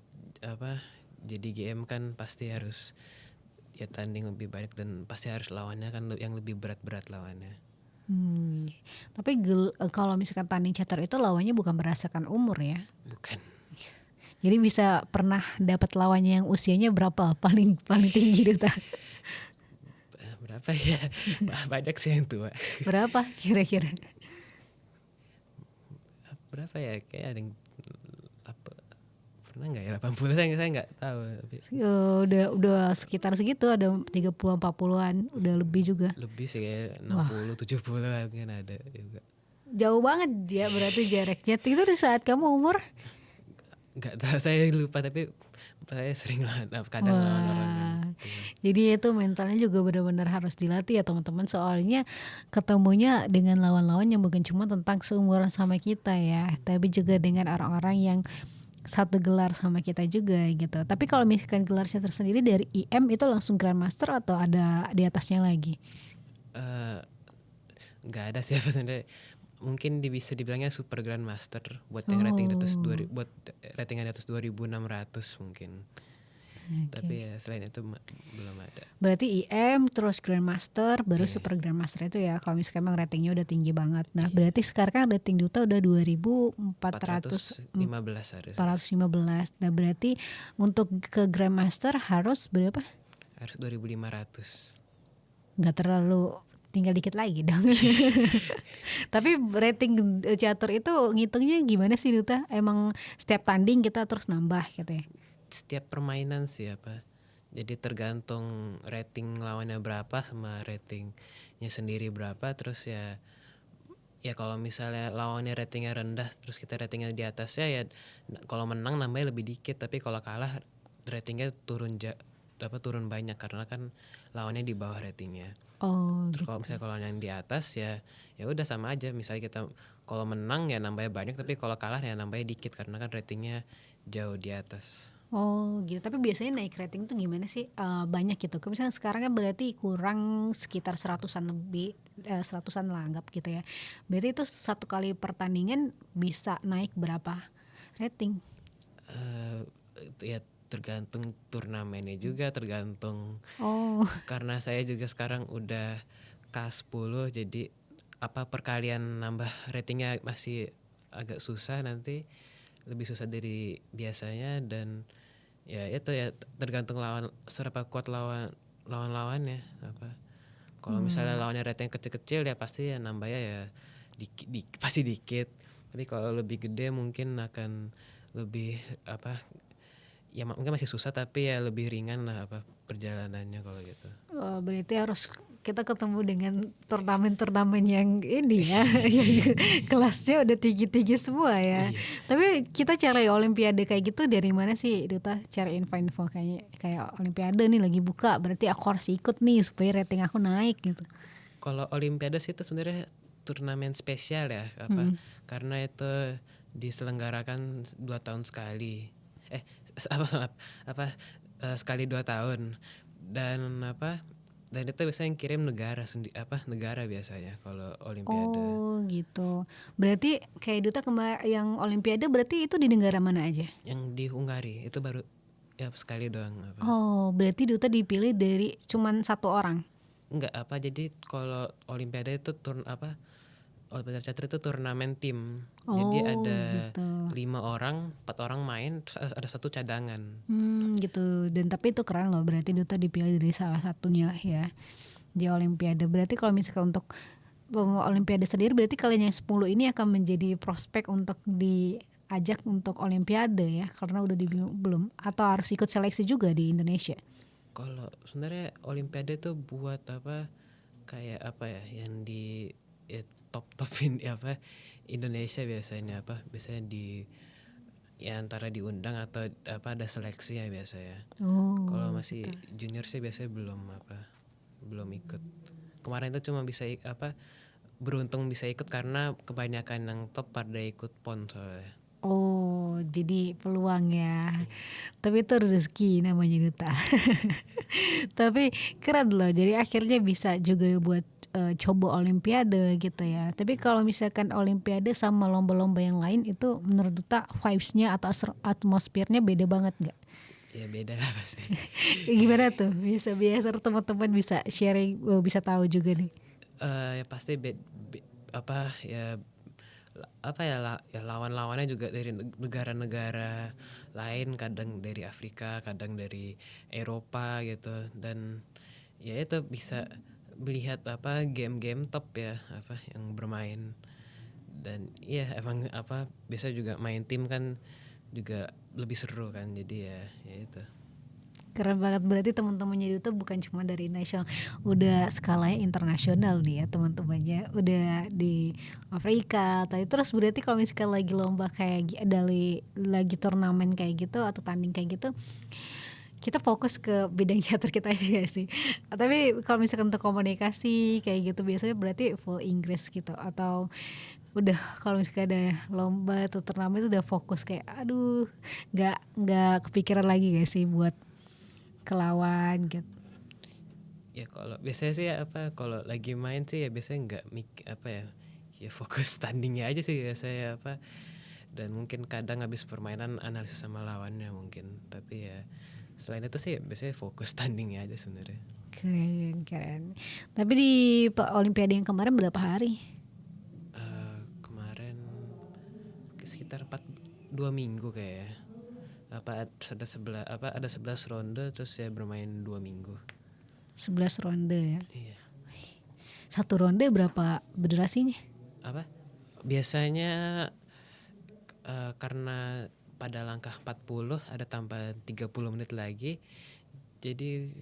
jadi GM kan pasti harus ya tanding lebih banyak, dan pasti harus lawannya kan yang lebih berat-berat lawannya. Tapi kalau misalkan tanding catur itu lawannya bukan berdasarkan umur ya. Bukan. Jadi bisa pernah dapat lawannya yang usianya berapa paling tinggi Duta? Berapa ya? Banyak sih yang tua. Berapa kira-kira? Berapa ya? Kayak ada yang pernah nggak ya 80, saya nggak tahu. Tapi Udah sekitar segitu, ada 30-40-an, udah lebih juga. lebih sih kayak Wah, 60-70 mungkin ada juga. jauh banget ya berarti jaraknya. Itu di saat kamu umur? Nggak tahu, saya lupa, tapi saya sering kadang lawan orang yang Wah, tua. jadi itu mentalnya juga benar-benar harus dilatih ya teman-teman. Soalnya ketemunya dengan lawan-lawan yang bukan cuma tentang seumuran sama kita ya, tapi juga dengan orang-orang yang satu gelar sama kita juga gitu. Tapi kalau misalkan gelar catur sendiri dari IM itu langsung Grandmaster atau ada di atasnya lagi? Eh, nggak ada sih sebenarnya. Mungkin bisa dibilangnya super grandmaster buat yang rating di atas Oh, buat ratingan di atas 2.600 mungkin. oke. Tapi ya selain itu belum ada. Berarti IM terus Grandmaster baru Iya, Super Grandmaster itu ya, kalau misalkan emang ratingnya udah tinggi banget. Nah iya. berarti sekarang kan rating Duta udah 415 harusnya. 2415. Nah berarti untuk ke Grandmaster harus berapa? Harus 2.500. Nggak terlalu, tinggal dikit lagi dong. Tapi rating catur itu ngitungnya gimana sih Duta? Emang setiap tanding kita terus nambah gitu ya? Setiap permainan sih jadi tergantung rating lawannya berapa sama ratingnya sendiri berapa, terus ya kalau misalnya lawannya ratingnya rendah terus kita ratingnya di atasnya, ya kalau menang nambahnya lebih dikit, tapi kalau kalah ratingnya turun banyak karena kan lawannya di bawah ratingnya. Oh Terus kalau gitu. misalnya kalau yang di atas ya udah sama aja, misalnya kita kalau menang ya nambahnya banyak, tapi kalau kalah ya nambahnya dikit karena kan ratingnya jauh di atas. Oh gitu, tapi biasanya naik rating tuh gimana sih? Banyak gitu. Misalnya sekarang kan berarti kurang sekitar seratusan lebih, seratusan lah anggap gitu ya. Berarti itu satu kali pertandingan bisa naik berapa rating? eh ya tergantung turnamennya juga, tergantung, Oh, karena saya juga sekarang udah K10, jadi perkalian nambah ratingnya masih agak susah, nanti lebih susah dari biasanya, dan ya itu ya tergantung seberapa kuat lawannya kalau misalnya lawannya rating kecil-kecil ya pasti ya nambahnya ya pasti dikit, tapi kalau lebih gede mungkin akan lebih ya mungkin masih susah, tapi ya lebih ringan lah perjalanannya kalau gitu. berarti harus kita ketemu dengan turnamen-turnamen yang ini ya, yang kelasnya udah tinggi-tinggi semua ya. Iya. Tapi kita cari olimpiade kayak gitu dari mana sih, Duta? Cari info-info kayak olimpiade nih lagi buka, berarti aku harus ikut nih supaya rating aku naik gitu. Kalau olimpiade sih itu sebenarnya turnamen spesial ya, karena itu diselenggarakan 2 tahun sekali. Apa sekali 2 tahun, dan Dan itu biasanya yang kirim negara biasanya kalau olimpiade. Oh gitu. Berarti kayak Duta yang Olimpiade berarti itu di negara mana aja? Yang di Hungari itu baru ya sekali doang apa. Oh berarti Duta dipilih dari cuman satu orang? Enggak apa, jadi kalau olimpiade itu Olimpiade Catur itu turnamen tim. Jadi Oh ada gitu. 5 orang, 4 orang main, terus ada satu cadangan. Gitu. Dan tapi itu keren loh. Berarti Duta dipilih dari salah satunya ya di Olimpiade. Berarti kalau misalkan untuk Olimpiade sendiri, berarti kalian yang 10 ini akan menjadi prospek untuk diajak untuk Olimpiade ya, karena udah belum, atau harus ikut seleksi juga di Indonesia? Kalau sebenarnya olimpiade tuh buat kayak yang di top-topin Indonesia biasanya ya antara diundang atau ada seleksi ya biasanya. Kalau Oh masih gitu. junior sih biasanya belum ikut. Kemarin itu cuma bisa beruntung bisa ikut karena kebanyakan yang top pada ikut PON soalnya. Oh jadi peluang ya. Tapi itu rezeki namanya Duta. Tapi keren loh, jadi akhirnya bisa juga buat coba Olimpiade gitu ya. Tapi kalau misalkan Olimpiade sama lomba-lomba yang lain itu menurut Duta vibes-nya atau atmosfernya beda banget nggak? Ya beda lah pasti. Gimana tuh? Bisa biasa teman-teman bisa sharing, bisa tahu juga nih. Ya pasti ya ya lawan-lawannya juga dari negara-negara lain, kadang dari Afrika, kadang dari Eropa gitu. Dan ya itu bisa melihat game-game top ya yang bermain. Dan iya emang biasa juga main tim kan juga lebih seru kan, jadi ya itu. Keren banget, berarti teman-temannya Duta bukan cuma dari nasional, udah skalanya internasional nih ya teman-temannya, udah di Afrika. Tapi terus berarti kalau misalkan lagi lomba kayak lagi turnamen kayak gitu atau tanding kayak gitu, kita fokus ke bidang catur kita aja gak sih? Tapi kalau misalkan untuk komunikasi kayak gitu biasanya berarti full Inggris gitu, atau udah kalau misalkan ada lomba atau turnamen itu udah fokus kayak aduh, nggak kepikiran lagi gak sih buat kelawan gitu? Ya kalau biasanya sih kalau lagi main sih ya biasanya nggak ya fokus tandingnya aja sih biasanya dan mungkin kadang habis permainan analisis sama lawannya mungkin, tapi ya selain itu sih biasanya fokus tandingnya aja sebenarnya. Keren. Tapi di Olimpiade yang kemarin berapa hari? Kemarin sekitar 2 minggu kayak ya. Terus ada 11 ronde, terus ya bermain 2 minggu. 11 ronde ya. Iya. Satu ronde berapa durasinya? Biasanya karena pada langkah 40 ada tambahan 30 menit lagi, jadi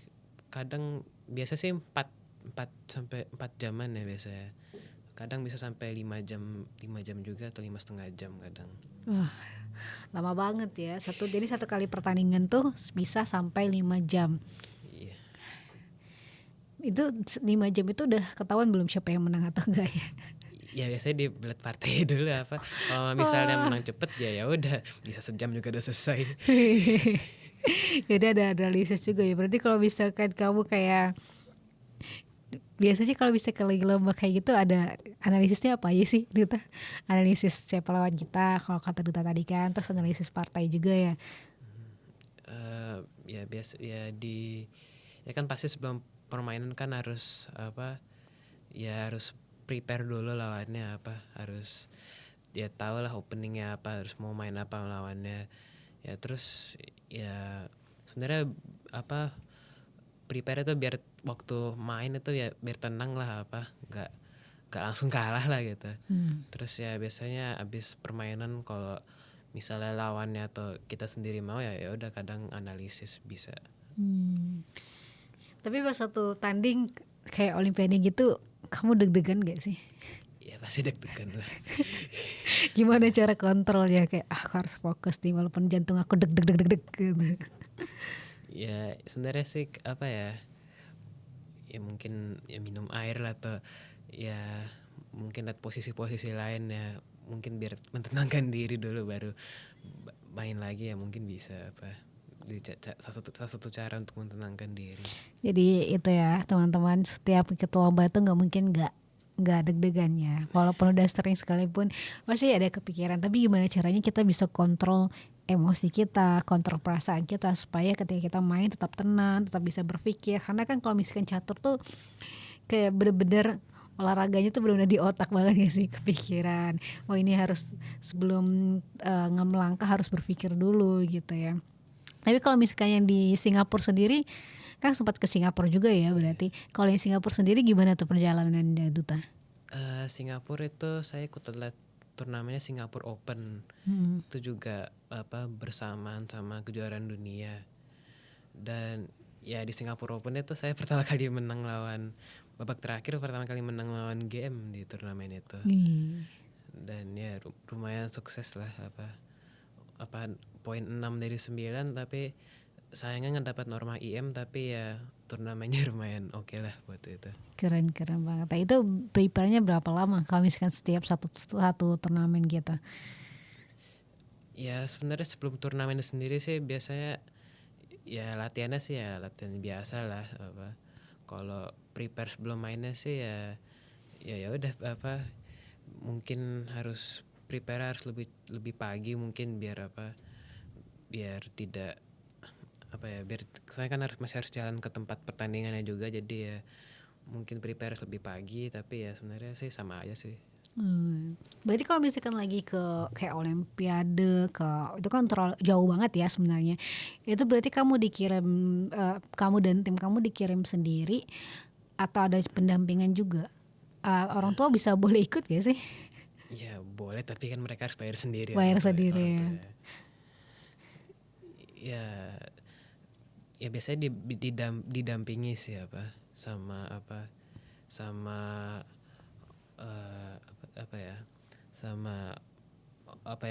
kadang biasa sih 4 sampai 4 jaman ya biasanya. Kadang bisa sampai 5 jam juga, atau 5,5 jam kadang. Wah, lama banget ya. Jadi satu kali pertandingan tuh bisa sampai 5 jam. Iya. Itu 5 jam itu udah ketahuan belum siapa yang menang atau enggak ya? Ya biasanya di belat partai dulu kalau misalnya menang cepet ya udah bisa sejam juga udah selesai. Jadi ada analisis juga ya. Berarti kalau misalkan kamu kayak biasanya kalau bisa ke lagi lomba kayak gitu ada analisisnya apa aja sih Duta? Analisis siapa lawan kita kalau kata Duta tadi kan, terus analisis partai juga ya. Ya biasa ya kan pasti sebelum permainan kan harus harus prepare dulu lawannya harus ya tahu lah openingnya harus mau main apa lawannya ya. Terus ya sebenarnya prepare itu biar waktu main itu ya biar tenang lah nggak langsung kalah lah gitu. Terus ya biasanya abis permainan kalau misalnya lawannya atau kita sendiri mau ya udah kadang analisis bisa. Tapi pas satu tanding kayak Olimpiade gitu, kamu deg-degan gak sih? Ya pasti deg-degan lah. Gimana cara kontrolnya, kayak aku harus fokus nih walaupun jantung aku deg-deg gitu. Ya sebenarnya sih ya mungkin ya minum air lah, atau ya mungkin lihat posisi-posisi lain ya, mungkin biar menenangkan diri dulu baru main lagi ya mungkin bisa salah satu cara untuk menenangkan diri. Jadi itu ya teman-teman, setiap ikut lomba itu nggak mungkin nggak deg-degan ya. Walaupun udah sering sekalipun pasti ada kepikiran. Tapi gimana caranya kita bisa kontrol emosi kita, kontrol perasaan kita supaya ketika kita main tetap tenang, tetap bisa berpikir. Karena kan kalau misalkan catur tuh kayak bener-bener olahraganya tuh bener-bener di otak banget ya sih, kepikiran. Oh ini harus sebelum ngelangkah harus berpikir dulu gitu ya. Tapi kalau misalkan yang di Singapura sendiri, kan sempat ke Singapura juga ya berarti. Kalau yang Singapura sendiri gimana tuh perjalanannya Duta? Singapura itu saya ikut turnamennya Singapore Open. Itu juga bersamaan sama kejuaraan dunia. Dan ya di Singapore Open itu saya pertama kali menang lawan babak terakhir, pertama kali menang lawan GM di turnamen itu. Dan ya lumayan sukses lah, poin 6 dari 9, tapi sayangnya nggak dapat norma IM, tapi ya turnamennya lumayan oke lah buat itu. Keren banget. Nah, itu prepare-nya berapa lama kalau misalkan setiap satu turnamen gitu? Ya sebenarnya sebelum turnamen sendiri sih biasanya ya latihan biasa lah. Kalau prepare sebelum mainnya sih ya udah mungkin harus prepare harus lebih pagi mungkin biar tidak biar saya kan masih harus jalan ke tempat pertandingannya juga, jadi ya mungkin prepare lebih pagi, tapi ya sebenarnya sih sama aja sih. Berarti kalau misalkan lagi ke kayak olimpiade itu kan terlalu jauh banget ya sebenarnya. Itu berarti kamu dikirim kamu dan tim kamu dikirim sendiri atau ada pendampingan juga? Orang tua bisa boleh ikut gak sih? Ya boleh, tapi kan mereka harus bayar sendiri. Bayar sendiri. Ya biasanya didampingi sih sama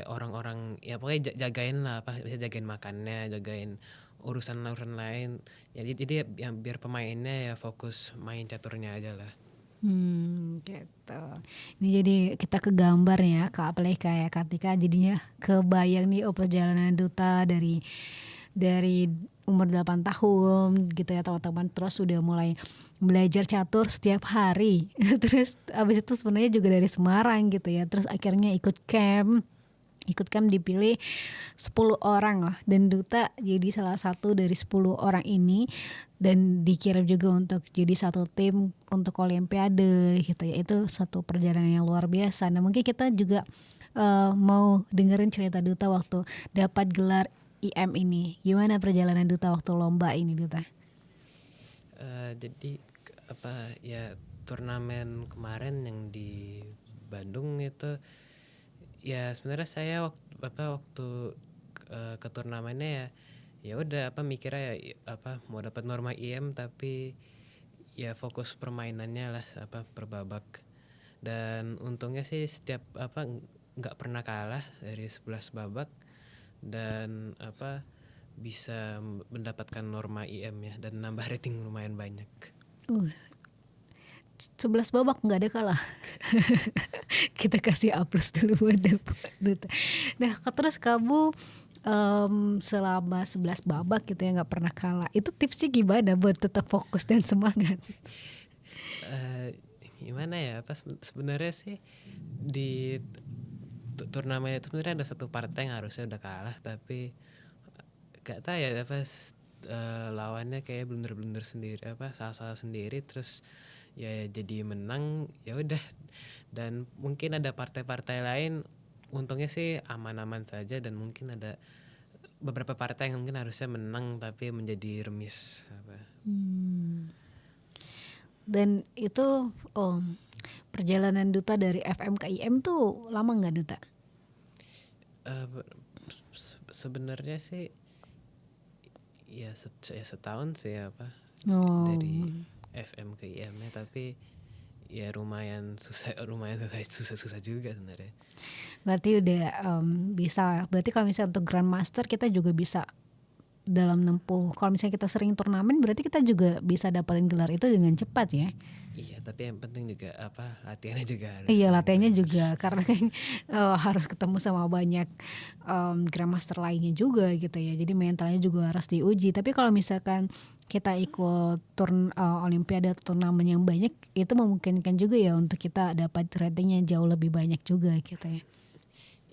orang-orang ya pokoknya jagain lah, bisa jagain makannya, jagain urusan lain. Jadi ya biar pemainnya ya fokus main caturnya aja lah. Gitu. Ini jadi kita kegambar ya, apalagi kayak Kartika jadinya kebayang nih perjalanan Duta dari umur 8 tahun gitu ya teman-teman, terus udah mulai belajar catur setiap hari. Terus abis itu sebenarnya juga dari Semarang gitu ya, terus akhirnya ikut camp dipilih 10 orang lah, dan Duta jadi salah satu dari 10 orang ini, dan dikirim juga untuk jadi satu tim untuk olimpiade gitu ya. Itu satu perjalanan yang luar biasa. Nah mungkin kita juga mau dengerin cerita Duta waktu dapat gelar IM ini. Gimana perjalanan Duta waktu lomba ini Duta? Jadi ya turnamen kemarin yang di Bandung itu ya sebenarnya saya waktu ke turnamennya ya udah mikirnya mau dapat norma IM, tapi ya fokus permainannya lah per babak. Dan untungnya sih setiap nggak pernah kalah dari 11 babak, dan bisa mendapatkan norma IM ya, dan nambah rating lumayan banyak. 11 babak nggak ada kalah. Kita kasih A+ dulu buat Duta. Nah terus kamu selama 11 babak gitu ya nggak pernah kalah, itu tipsnya gimana buat tetap fokus dan semangat? Gimana ya, sebenarnya sih di turnamen itu sebenarnya ada satu partai yang harusnya udah kalah, tapi gak tahu ya lawannya kayak blunder sendiri, salah sendiri, terus ya jadi menang, ya udah. Dan mungkin ada partai-partai lain untungnya sih aman-aman saja, dan mungkin ada beberapa partai yang mungkin harusnya menang tapi menjadi remis. Dan itu perjalanan Duta dari FM ke IM tuh lama nggak Duta? Sebenarnya sih ya setahun sih dari FM ke IM-nya, tapi ya lumayan susah juga sebenarnya. Berarti udah bisa. Berarti kalau misalnya untuk Grandmaster kita juga bisa dalam nempuh, kalau misalnya kita sering turnamen berarti kita juga bisa dapetin gelar itu dengan cepat ya? Iya, tapi yang penting juga latihannya juga harus Iya sering latihannya benar. juga karena kan harus ketemu sama banyak grandmaster lainnya juga gitu ya. Jadi mentalnya juga harus diuji. Tapi kalau misalkan kita ikut olimpiade atau turnamen yang banyak, itu memungkinkan juga ya untuk kita dapat ratingnya jauh lebih banyak juga gitu ya.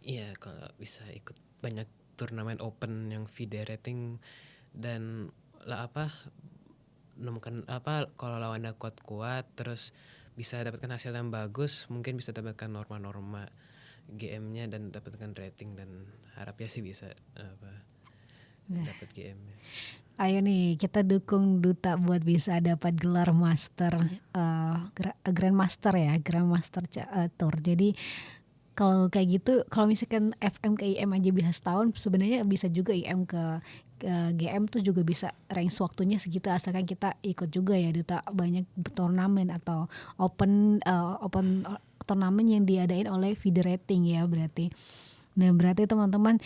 Iya, kalau bisa ikut banyak turnamen open yang FIDE rating dan menemukan kalau lawannya kuat-kuat terus bisa dapatkan hasil yang bagus, mungkin bisa dapatkan norma-norma GM-nya dan dapatkan rating, dan harapnya sih bisa Nah, dapat GM-nya. ayo nih kita dukung Duta buat bisa dapat gelar master, grandmaster ya, grandmaster tour. Jadi kalau kayak gitu, kalau misalkan FM ke IM aja bisa setahun, sebenarnya bisa juga IM ke GM tuh juga bisa range waktunya segitu, asalkan kita ikut juga ya Duta banyak turnamen atau open turnamen yang diadain oleh FIDE rating ya berarti. Nah berarti teman-teman,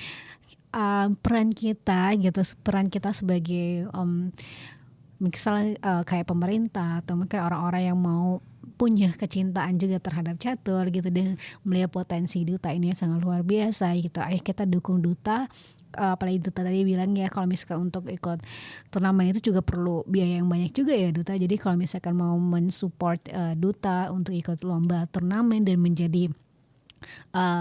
peran kita sebagai misalnya kayak pemerintah atau mungkin orang-orang yang mau punya kecintaan juga terhadap catur gitu dan melihat potensi Duta ini yang sangat luar biasa gitu. Ayo kita dukung Duta, apalagi Duta tadi bilang ya kalau misalkan untuk ikut turnamen itu juga perlu biaya yang banyak juga ya Duta. Jadi kalau misalkan mau mensupport Duta untuk ikut lomba turnamen dan menjadi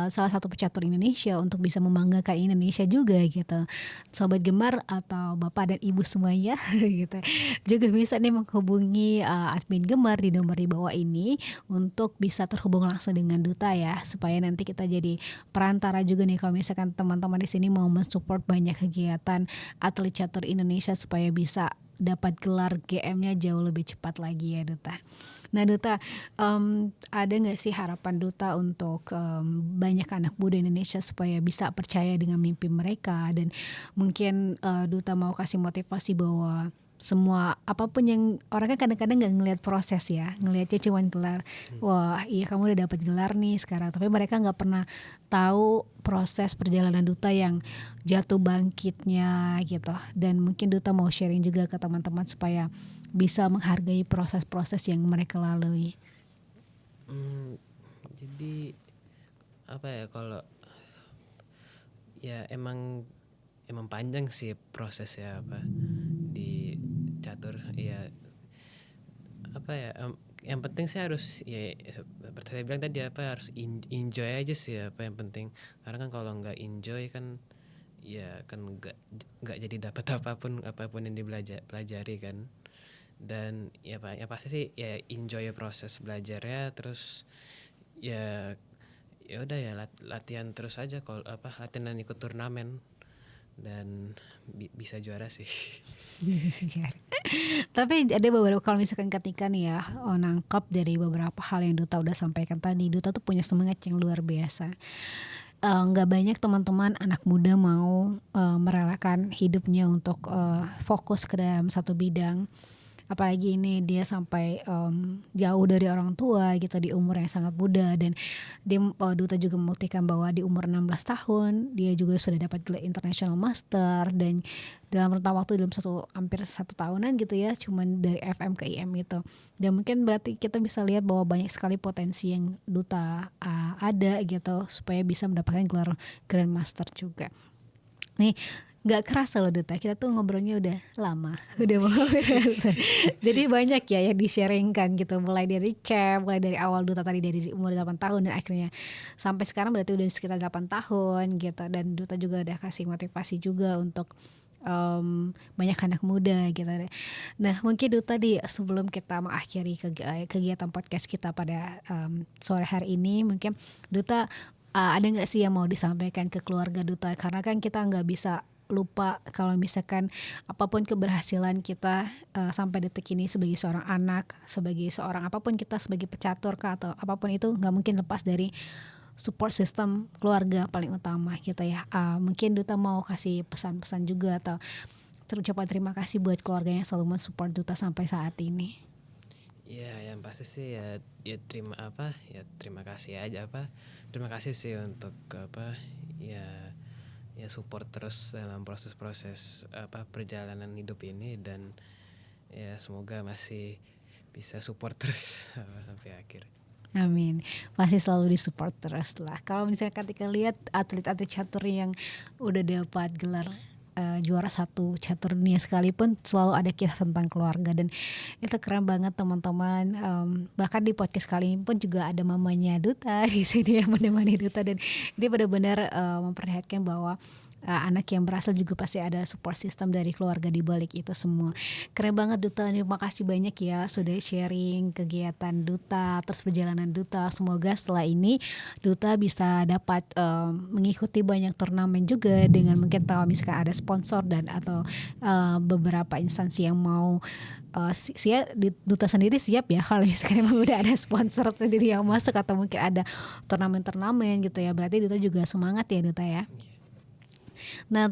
salah satu pecatur Indonesia untuk bisa membanggakan Indonesia juga gitu. Sobat Gemar atau Bapak dan Ibu semuanya gitu. Juga bisa nih menghubungi admin Gemar di nomor di bawah ini untuk bisa terhubung langsung dengan Duta ya, supaya nanti kita jadi perantara juga nih kalau misalkan teman-teman di sini mau mensupport banyak kegiatan atlet catur Indonesia supaya bisa dapat gelar GM-nya jauh lebih cepat lagi ya Duta. Nah Duta, ada nggak sih harapan Duta untuk banyak anak muda Indonesia supaya bisa percaya dengan mimpi mereka, dan mungkin Duta mau kasih motivasi bahwa semua apapun yang orang kan kadang-kadang nggak ngelihat proses ya, ngelihatnya cuma gelar. Wah iya kamu udah dapat gelar nih sekarang, tapi mereka nggak pernah tahu proses perjalanan Duta yang jatuh bangkitnya gitu. Dan mungkin Duta mau sharing juga ke teman-teman supaya bisa menghargai proses-proses yang mereka lalui. Jadi kalau ya emang panjang sih prosesnya di catur ya, yang penting sih harus ya seperti saya bilang tadi harus enjoy aja sih yang penting, karena kan kalau nggak enjoy kan ya kan nggak jadi dapat apapun yang pelajari kan. Dan ya pasti sih ya enjoy proses belajarnya, terus ya udah ya latihan terus aja, kalau latihan dan ikut turnamen dan bisa juara sih. Tapi ada beberapa, kalau misalkan ketika nih ya nangkap dari beberapa hal yang Duta udah sampaikan tadi, Duta tuh punya semangat yang luar biasa. Nggak banyak teman-teman anak muda mau merelakan hidupnya untuk fokus ke dalam satu bidang. Apalagi ini dia sampai jauh dari orang tua gitu di umur yang sangat muda, dan dia Duta juga membuktikan bahwa di umur 16 tahun dia juga sudah dapat gelar International Master, dan dalam rentang waktu dalam hampir satu tahunan gitu ya, cuman dari FM ke IM gitu. Dan mungkin berarti kita bisa lihat bahwa banyak sekali potensi yang Duta ada gitu supaya bisa mendapatkan gelar Grandmaster juga. Nih nggak kerasa loh Duta, kita tuh ngobrolnya udah lama, udah mau jadi banyak ya yang di-sharingkan gitu, mulai dari camp, mulai dari awal Duta tadi dari umur 8 tahun dan akhirnya sampai sekarang berarti udah sekitar 8 tahun gitu, dan Duta juga udah kasih motivasi juga untuk banyak anak muda gitu. Nah mungkin Duta sebelum kita mengakhiri kegiatan podcast kita pada sore hari ini, mungkin Duta ada nggak sih yang mau disampaikan ke keluarga Duta, karena kan kita nggak bisa lupa kalau misalkan apapun keberhasilan kita sampai detik ini sebagai seorang anak, sebagai seorang apapun kita, sebagai pecatur kah atau apapun itu, nggak mungkin lepas dari support system keluarga paling utama kita ya. Mungkin Duta mau kasih pesan-pesan juga atau terucapkan terima kasih buat keluarga yang selalu mensupport Duta sampai saat ini. Ya yang pasti sih ya terima kasih aja terima kasih sih untuk ya ya support terus dalam proses-proses perjalanan hidup ini, dan ya semoga masih bisa support terus sampai akhir. Amin. Pasti selalu disupport terus lah. Kalau misalnya ketika lihat atlet-atlet catur yang udah dapat gelar juara 1 catur dunia sekalipun, selalu ada kisah tentang keluarga, dan itu keren banget teman-teman. Bahkan di podcast kali ini pun juga ada mamanya Duta di sini yang menemani Duta, dan dia benar-benar memperlihatkan bahwa anak yang berasal juga pasti ada support system dari keluarga di balik itu semua. Keren banget Duta, terima kasih banyak ya sudah sharing kegiatan Duta, terus perjalanan Duta. Semoga setelah ini Duta bisa dapat mengikuti banyak turnamen juga, dengan mungkin tahu misalkan ada sponsor dan atau beberapa instansi yang mau Duta sendiri siap ya kalau misalkan emang udah ada sponsor sendiri yang masuk, atau mungkin ada turnamen-turnamen gitu ya. Berarti Duta juga semangat ya Duta ya. Nah,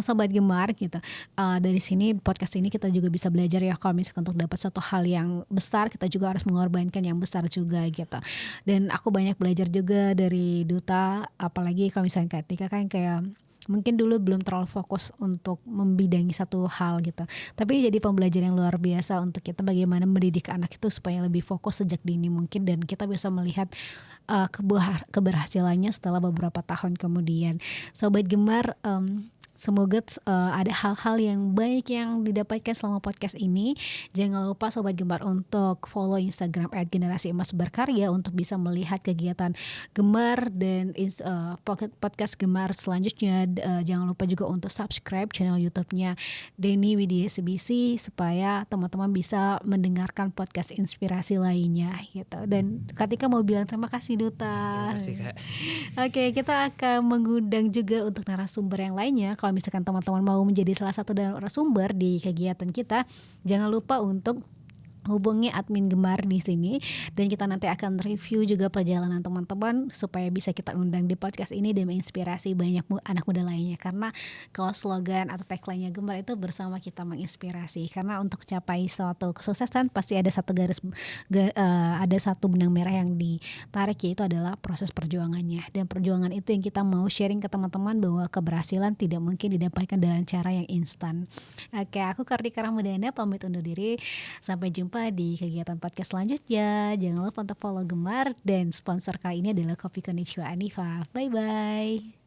sobat Gemar gitu, dari sini podcast ini kita juga bisa belajar ya, kalau misalkan untuk dapat satu hal yang besar kita juga harus mengorbankan yang besar juga gitu. Dan aku banyak belajar juga dari Duta, apalagi kalau misalnya ketika kan kayak mungkin dulu belum terlalu fokus untuk membidangi satu hal gitu, tapi jadi pembelajaran yang luar biasa untuk kita bagaimana mendidik anak itu supaya lebih fokus sejak dini mungkin, dan kita bisa melihat keberhasilannya setelah beberapa tahun kemudian. Sobat Gemar, semoga ada hal-hal yang baik yang didapatkan selama podcast ini. Jangan lupa Sobat Gemar untuk follow Instagram @generasi_emas_berkarya untuk bisa melihat kegiatan Gemar dan podcast Gemar selanjutnya. Jangan lupa juga untuk subscribe channel YouTube-nya Denny Widya SBC supaya teman-teman bisa mendengarkan podcast inspirasi lainnya gitu. Dan Katika mau bilang terima kasih Duta. Terima kasih Kak. Oke, kita akan mengundang juga untuk narasumber yang lainnya. Kalau misalkan teman-teman mau menjadi salah satu narasumber di kegiatan kita, jangan lupa untuk hubungi admin Gemar di sini, dan kita nanti akan review juga perjalanan teman-teman supaya bisa kita undang di podcast ini dan menginspirasi banyak anak muda lainnya. Karena kalau slogan atau tagline-nya Gemar itu bersama kita menginspirasi. Karena untuk capai suatu kesuksesan pasti ada ada satu benang merah yang ditarik, yaitu adalah proses perjuangannya. Dan perjuangan itu yang kita mau sharing ke teman-teman, bahwa keberhasilan tidak mungkin didapatkan dengan cara yang instan. Oke, aku Kartika Ramadhana pamit undur diri. Sampai jumpa di kegiatan podcast selanjutnya. Jangan lupa untuk follow Gemar, dan sponsor kali ini adalah Kopi Konnichiwa Anifa. Bye bye.